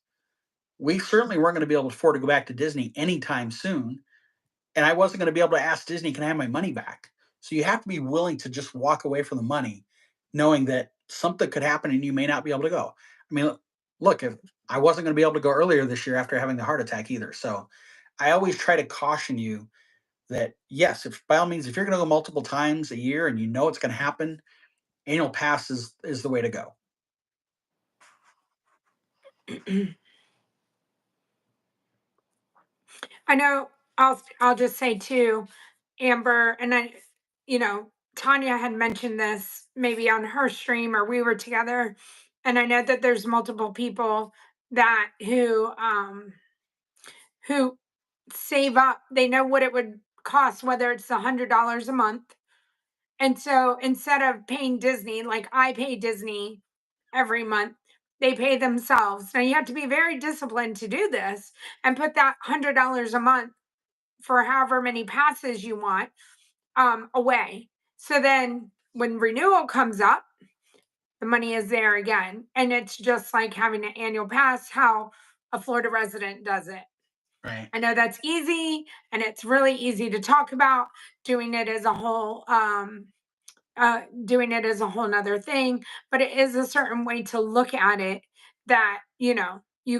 we certainly weren't going to be able to afford to go back to Disney anytime soon. And I wasn't going to be able to ask Disney, can I have my money back? So you have to be willing to just walk away from the money, knowing that something could happen and you may not be able to go. I mean, look, if I wasn't going to be able to go earlier this year after having the heart attack either. So I always try to caution you that, yes, if by all means, if you're going to go multiple times a year and you know it's going to happen, annual pass is the way to go. I know I'll just say too, Amber, and Tanya had mentioned this maybe on her stream or we were together, and I know that there's multiple people that who save up. They know what it would cost, whether it's $100 a month. And so instead of paying Disney, like I pay Disney every month, they pay themselves. Now you have to be very disciplined to do this and put that $100 a month for however many passes you want away. So then when renewal comes up, the money is there again. And it's just like having an annual pass, how a Florida resident does it. Right. I know that's easy and it's really easy to talk about. Doing it as a whole doing it as a whole nother thing, but it is a certain way to look at it that you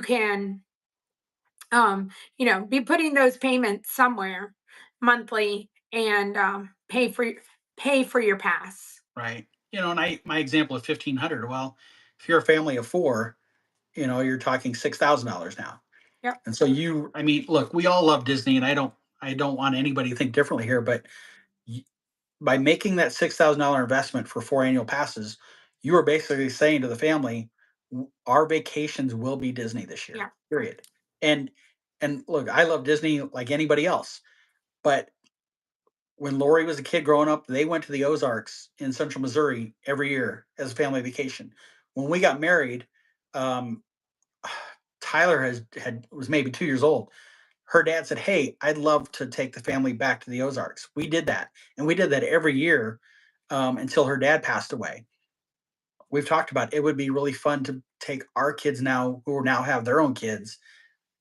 can be putting those payments somewhere monthly and pay for your pass. Right. And my example of 1,500. Well, if you're a family of 4, you're talking $6,000 now. Yep. And so I mean, look, we all love Disney, and I don't want anybody to think differently here, but by making that $6,000 investment for 4 annual passes, you are basically saying to the family, our vacations will be Disney this year. Yeah. Period. And look, I love Disney like anybody else, but when Lori was a kid growing up, they went to the Ozarks in Central Missouri every year as a family vacation. When we got married, Tyler was maybe 2 years old. Her dad said, "Hey, I'd love to take the family back to the Ozarks." We did that, and we did that every year until her dad passed away. We've talked about it would be really fun to take our kids now, who now have their own kids,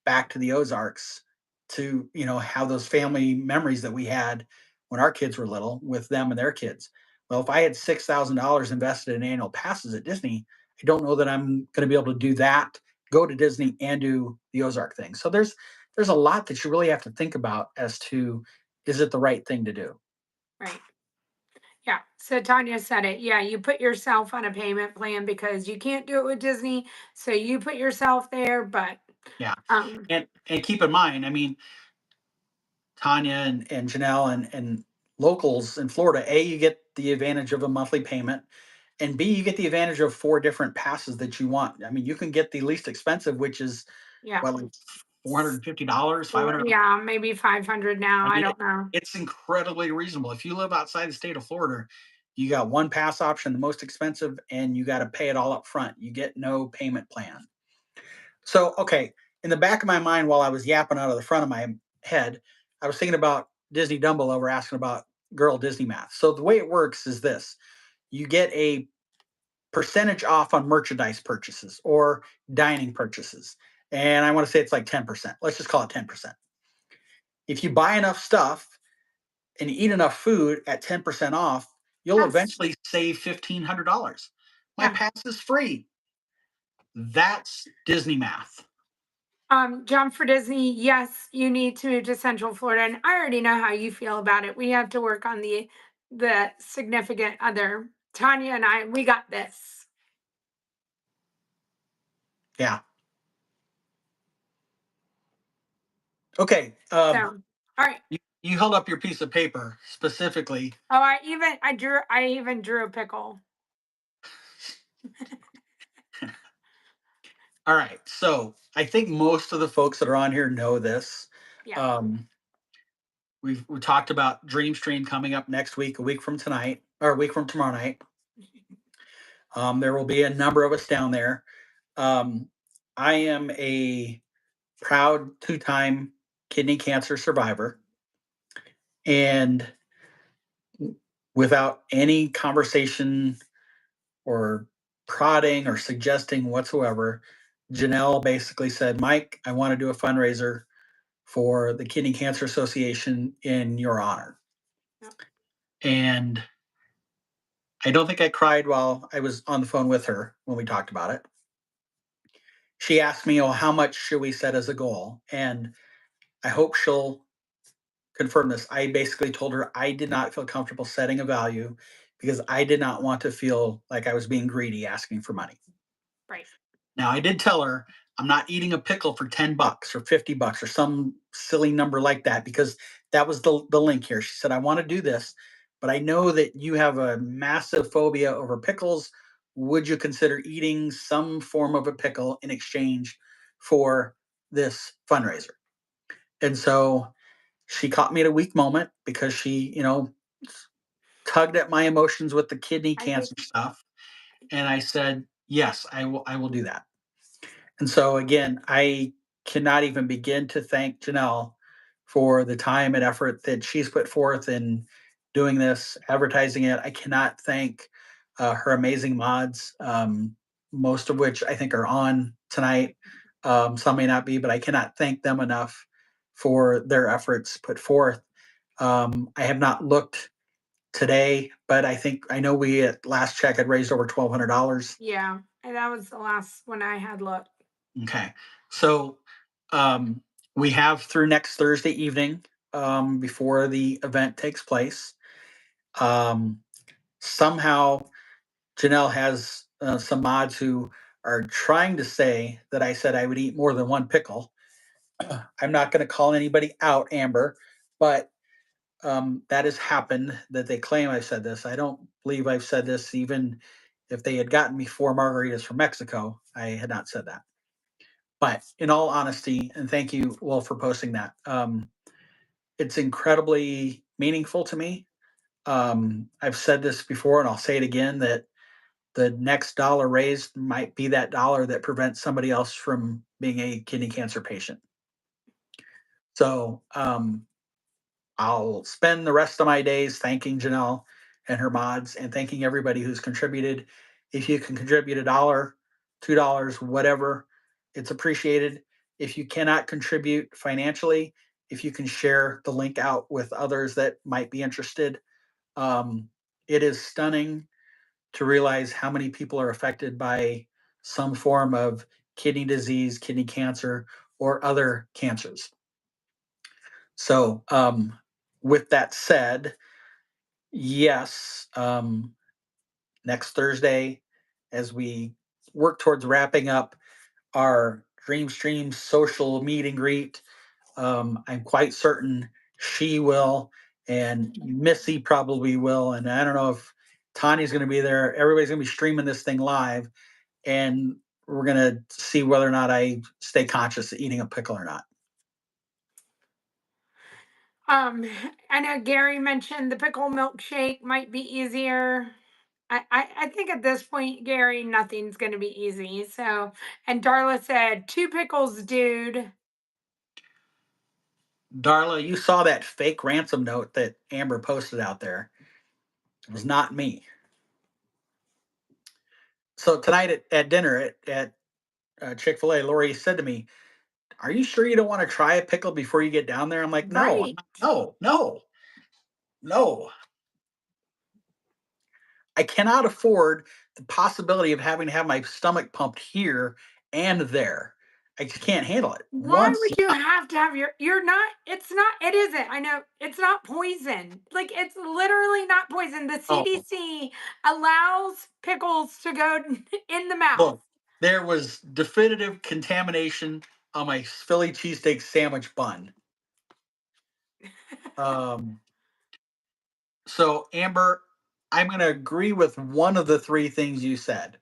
back to the Ozarks to, have those family memories that we had when our kids were little with them and their kids. Well, if I had $6,000 invested in annual passes at Disney, I don't know that I'm going to be able to do that, go to Disney and do the Ozark thing. So there's a lot that you really have to think about as to, is it the right thing to do? Right. Yeah. So Tanya said it. Yeah, you put yourself on a payment plan because you can't do it with Disney. So you put yourself there, but Yeah. um And keep in mind, I mean, Tanya and Janelle and locals in Florida, A, you get the advantage of a monthly payment, and B, you get the advantage of 4 different passes that you want. I mean, you can get the least expensive, which is yeah. what, like $450, Or 500. yeah, maybe 500 now. I I mean, don't know. it's incredibly reasonable. If you live outside the state of Florida, you got one pass option, the most expensive, and you got to pay it all up front. You get no payment plan. So, okay, in the back of my mind, while I was yapping out of the front of my head, I was thinking about Disney Dumbo over asking about girl Disney math. So the way it works is this: you get a percentage off on merchandise purchases or dining purchases, and I want to say it's like 10%. Let's just call it 10%. If you buy enough stuff and eat enough food at 10% off, you'll Yes. eventually save $1,500. My Yeah. pass is free. That's Disney math. Jump for Disney. Yes, you need to move to Central Florida, and I already know how you feel about it. We have to work on the significant other. Tanya and I, we got this. Yeah. Okay. So, all right. You held up your piece of paper specifically. Oh, I even drew a pickle. All right. So I think most of the folks that are on here know this. Yeah. Um, we talked about Dream Stream coming up next week, a week from tonight, or a week from tomorrow night. There will be a number of us down there. Um, I am a proud 2-time kidney cancer survivor. And without any conversation or prodding or suggesting whatsoever, Janelle basically said, "Mike, I want to do a fundraiser for the Kidney Cancer Association in your honor." Yep. And I don't think I cried while I was on the phone with her when we talked about it. She asked me, "Oh, how much should we set as a goal?" And I hope she'll confirm this. I basically told her I did not feel comfortable setting a value because I did not want to feel like I was being greedy asking for money. Right. Now, I did tell her I'm not eating a pickle for $10 or $50 or some silly number like that, because that was the link here. She said, "I want to do this, but I know that you have a massive phobia over pickles. Would you consider eating some form of a pickle in exchange for this fundraiser?" And so she caught me at a weak moment because she, tugged at my emotions with the kidney I did. cancer stuff. And I said, "Yes, I will do that." And so again, I cannot even begin to thank Janelle for the time and effort that she's put forth in doing this, advertising it. I cannot thank her amazing mods, most of which I think are on tonight. Some may not be, but I cannot thank them enough for their efforts put forth. I have not looked today, but I know we at last check had raised over $1,200. Yeah. And that was the last one I had looked. Okay. So um, we have through next Thursday evening, before the event takes place. Um, Somehow Janelle has some mods who are trying to say that I said I would eat more than one pickle. I'm not going to call anybody out, Amber, but that has happened, that they claim I said this. I don't believe I've said this. Even if they had gotten me 4 margaritas from Mexico, I had not said that. But in all honesty, and thank you, Will, for posting that. It's incredibly meaningful to me. I've said this before, and I'll say it again, that the next dollar raised might be that dollar that prevents somebody else from being a kidney cancer patient. So I'll spend the rest of my days thanking Janelle and her mods and thanking everybody who's contributed. If you can contribute $1, $2, whatever, it's appreciated. If you cannot contribute financially, if you can share the link out with others that might be interested, it is stunning to realize how many people are affected by some form of kidney disease, kidney cancer, or other cancers. So, with that said, yes, next Thursday, as we work towards wrapping up our Dream Stream social meet and greet, I'm quite certain she will, and Missy probably will, and I don't know if Tanya's going to be there. Everybody's going to be streaming this thing live, and we're going to see whether or not I stay conscious of eating a pickle or not. I know Gary mentioned the pickle milkshake might be easier. I think at this point, Gary, nothing's going to be easy. So, and Darla said, 2 pickles, dude. Darla, you saw that fake ransom note that Amber posted out there. It was not me. So tonight at dinner at Chick-fil-A, Lori said to me, "Are you sure you don't want to try a pickle before you get down there?" I'm like, "No, Right. no, no, no. I cannot afford the possibility of having to have my stomach pumped here and there. I just can't handle it. Why Once, would you have to have you're not, it's not, it isn't. I know it's not poison. Like it's literally not poison. The oh, CDC allows pickles to go in the mouth. look, there was definitive contamination on my Philly cheesesteak sandwich bun. Um, so Amber, I'm going to agree with one of the three things you said,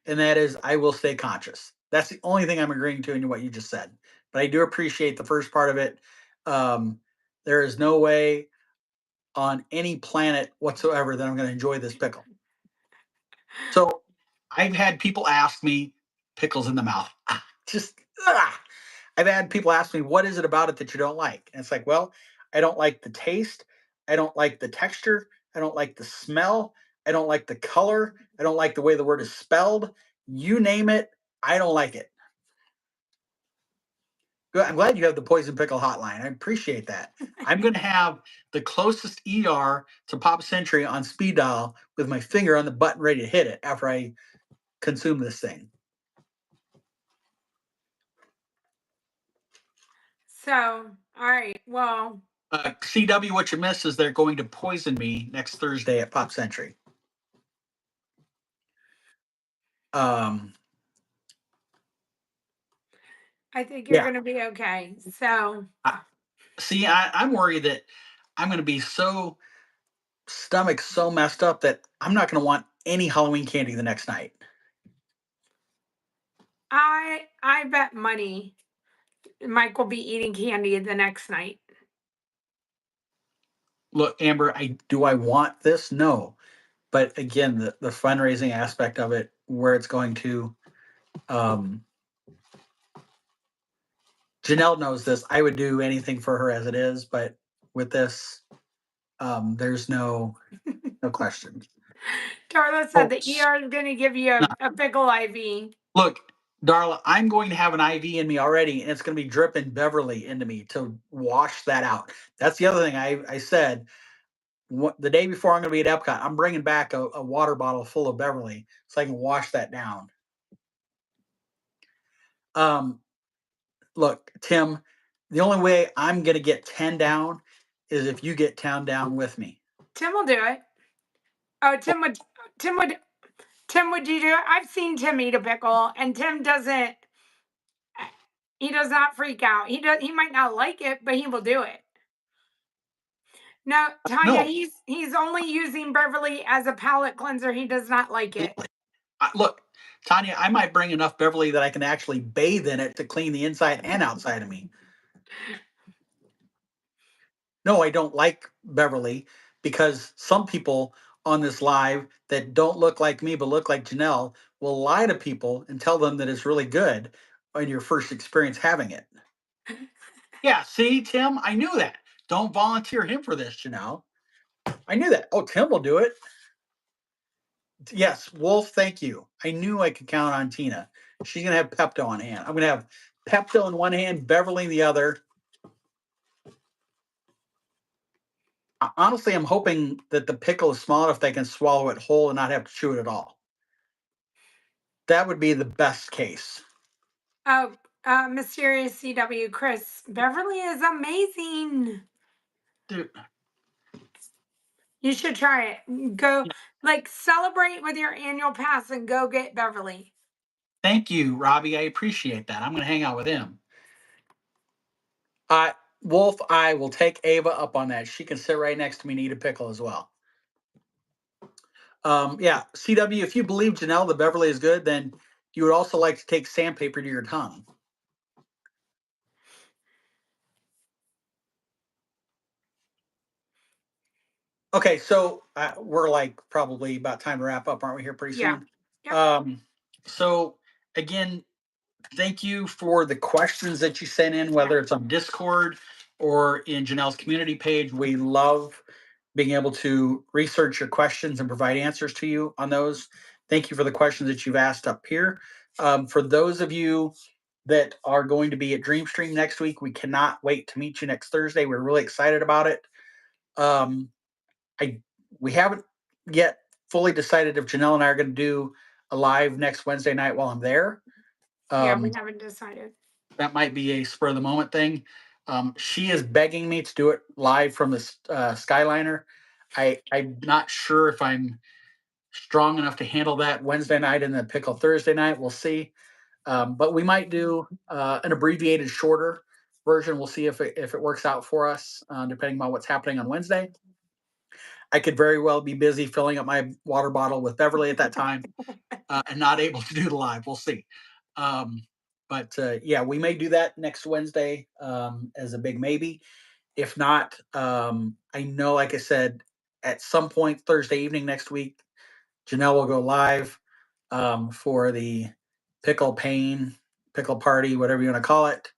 and that is I will stay conscious. That's the only thing I'm agreeing to in what you just said. But I do appreciate the first part of it. There is no way on any planet whatsoever that I'm going to enjoy this pickle. So I've had people ask me, pickles in the mouth. Just, I've had people ask me, what is it about it that you don't like? And it's like, well, I don't like the taste. I don't like the texture. I don't like the smell. I don't like the color. I don't like the way the word is spelled. You name it, I don't like it. Good. I'm glad you have the poison pickle hotline. I appreciate that. I'm going to have the closest ER to Pop Century on speed dial with my finger on the button ready to hit it after I consume this thing. So, all right. Well, CW, what you missed is they're going to poison me next Thursday at Pop Century. I think you're Yeah. going to be okay. So, See, I'm worried that I'm going to be so stomach so messed up that I'm not going to want any Halloween candy the next night. I bet money Mike will be eating candy the next night. Look, Amber, I want this? No. But again, the fundraising aspect of it, where it's going to, Janelle knows this. I would do anything for her as it is, but with this, there's no question. Darla said the ER is going to give you No. a pickle IV. Look, Darla, I'm going to have an IV in me already, and it's going to be dripping Beverly into me to wash that out. That's the other thing I said. The day before I'm going to be at Epcot, I'm bringing back a water bottle full of Beverly so I can wash that down. Look, Tim, the only way I'm going to get 10 down is if you get 10 down with me. Tim will do it. Oh, Tim would you do it? I've seen Tim eat a pickle, and Tim doesn't. He does not freak out. He might not like it, but he will do it. No, Tanya, No. he's only using Beverly as a palate cleanser. He does not like it. Look, Tanya, I might bring enough Beverly that I can actually bathe in it to clean the inside and outside of me. No, I don't like Beverly because some people on this live that don't look like me but look like Janelle will lie to people and tell them that it's really good on your first experience having it. Yeah, see, Tim, I knew that. Don't volunteer him for this, Janelle. I knew that. Oh, Tim will do it. Yes, Wolf, thank you. I knew I could count on Tina. She's going to have Pepto on hand. I'm going to have Pepto in one hand, Beverly in the other. Honestly, I'm hoping that the pickle is small enough they can swallow it whole and not have to chew it at all. That would be the best case. Oh, Mysterious CW Chris, Beverly is amazing. Dude. You should try it. Go, like, celebrate with your annual pass and go get Beverly. Thank you, Robbie. I appreciate that. I'm going to hang out with him. Wolf, I will take Ava up on that. She can sit right next to me and eat a pickle as well. Yeah, CW, if you believe Janelle the Beverly is good, then you would also like to take sandpaper to your tongue. Okay, so we're like probably about time to wrap up, aren't we here pretty soon? Yeah. So again, thank you for the questions that you sent in, whether it's on Discord or in Janelle's community page. We love being able to research your questions and provide answers to you on those. Thank you for the questions that you've asked up here. For those of you that are going to be at Dreamstream next week, we cannot wait to meet you next Thursday. We're really excited about it. We haven't yet fully decided if Janelle and I are going to do a live next Wednesday night while I'm there. Yeah, we haven't decided. That might be a spur of the moment thing. She is begging me to do it live from the Skyliner. I'm not sure if I'm strong enough to handle that Wednesday night and then Pickle Thursday night. We'll see. But we might do an abbreviated, shorter version. We'll see if it works out for us, depending on what's happening on Wednesday. I could very well be busy filling up my water bottle with Beverly at that time and not able to do the live. We'll see. But yeah, we may do that next Wednesday as a big maybe. If not, I know, like I said, at some point Thursday evening next week, Janelle will go live for the pickle party, whatever you want to call it.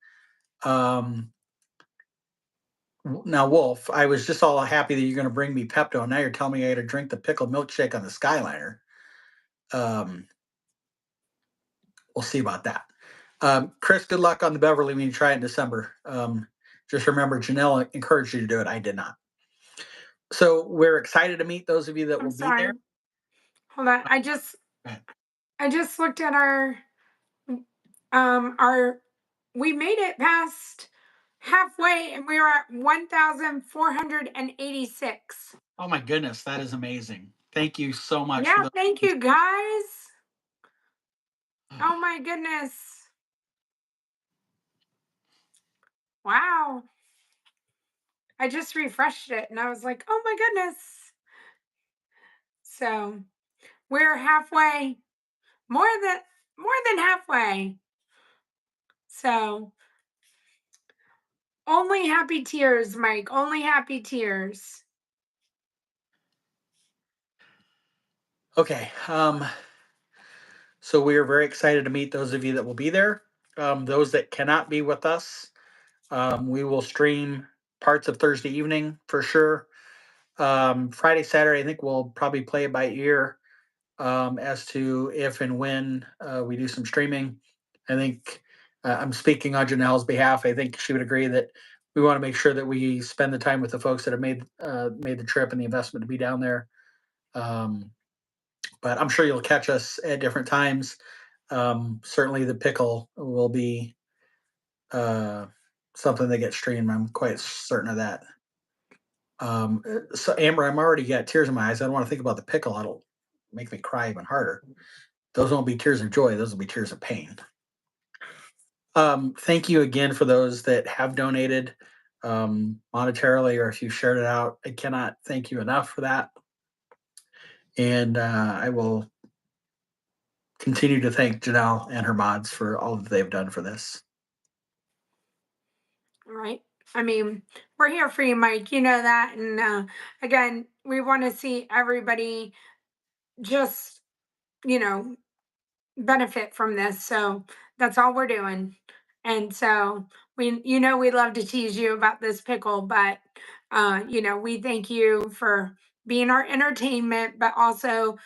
Now, Wolf, I was just all happy that you're going to bring me Pepto. Now you're telling me I got to drink the pickle milkshake on the Skyliner. We'll see about that. Chris, good luck on the Beverly when you try it in December. Just remember, Janelle encouraged you to do it. I did not. So we're excited to meet those of you that will be there. Hold on. I just looked at our we made it past halfway and we were at 1,486. Oh my goodness, that is amazing. Thank you so much. Yeah, thank you guys. Oh my goodness. Wow. I just refreshed it and I was like, oh my goodness. So we're halfway, more than halfway. So only happy tears, Mike. Only happy tears. Okay. So we are very excited to meet those of you that will be there. Those that cannot be with us, we will stream parts of Thursday evening for sure. Friday, Saturday, I think we'll probably play it by ear as to if and when we do some streaming. I think I'm speaking on Janelle's behalf. I think she would agree that we want to make sure that we spend the time with the folks that have made the trip and the investment to be down there. But I'm sure you'll catch us at different times. Certainly, the pickle will be something that gets streamed. I'm quite certain of that. So Amber, I'm already got tears in my eyes. I don't want to think about the pickle. It'll make me cry even harder. Those won't be tears of joy. Those will be tears of pain. Thank you again for those that have donated monetarily, or if you shared it out. I cannot thank you enough for that. And I will continue to thank Janelle and her mods for all that they've done for this. All right. I mean, we're here for you, Mike. You know that. And again, we want to see everybody just, you know, benefit from this. So that's all we're doing. And so we love to tease you about this pickle, but we thank you for being our entertainment, but also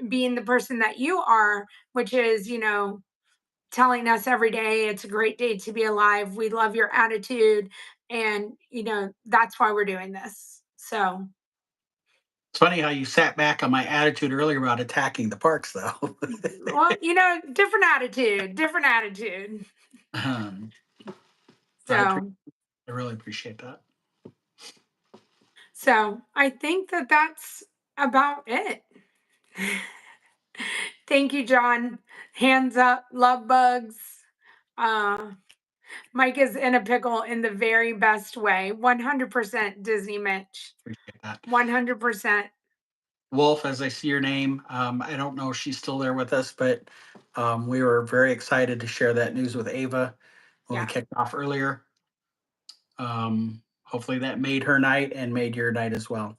being the person that you are, which is, telling us every day it's a great day to be alive. We love your attitude. And, that's why we're doing this. So, It's funny how you sat back on my attitude earlier about attacking the parks, though. well, different attitude, different attitude. um, I, appre- So, I really appreciate that. I think that that's about it. Thank you, John. Hands up, love bugs. Uh, Mike is in a pickle in the very best way. 100% Disney Mitch. Appreciate that. 100%. Wolf, as I see your name, I don't know if she's still there with us, but we were very excited to share that news with Ava when we Yeah. kicked off earlier. Hopefully that made her night and made your night as well.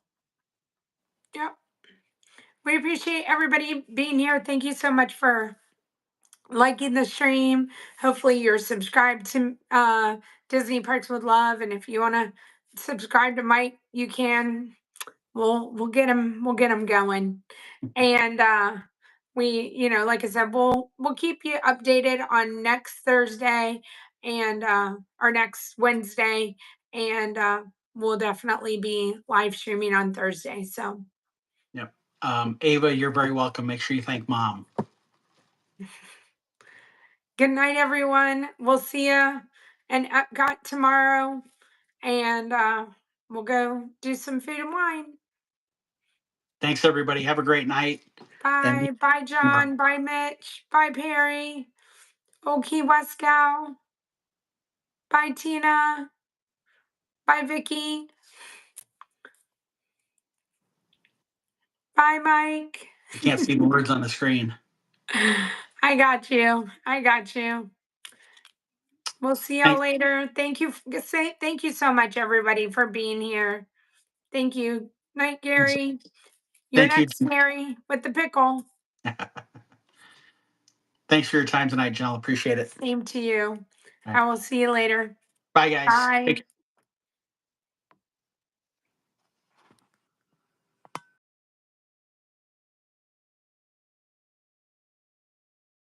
Yep. We appreciate everybody being here. Thank you so much for liking the stream. Hopefully you're subscribed to Disney Parks with Love. And if you want to subscribe to Mike, you can. We'll get him going. And like I said, we'll keep you updated on next Thursday and or next Wednesday. And we'll definitely be live streaming on Thursday. So Yep. Ava, you're very welcome. Make sure you thank Mom. good night, everyone. We'll see you in Epcot tomorrow. And we'll go do some food and wine. Thanks, everybody. Have a great night. And Bye. Bye, John. Bye, Mitch. Bye, Perry. Okay, Westcow. Bye, Tina. Bye, Vicky. Bye, Mike. I can't see the words on the screen. I got you. I got you. We'll see y'all later. Thank you. Thank you so much, everybody, for being here. Thank you. Night, Gary. You're Thank you. next, Mary, with the pickle. Thanks for your time tonight, Jill. Appreciate it. Same to you. Right. I will see you later. Bye, guys. Bye.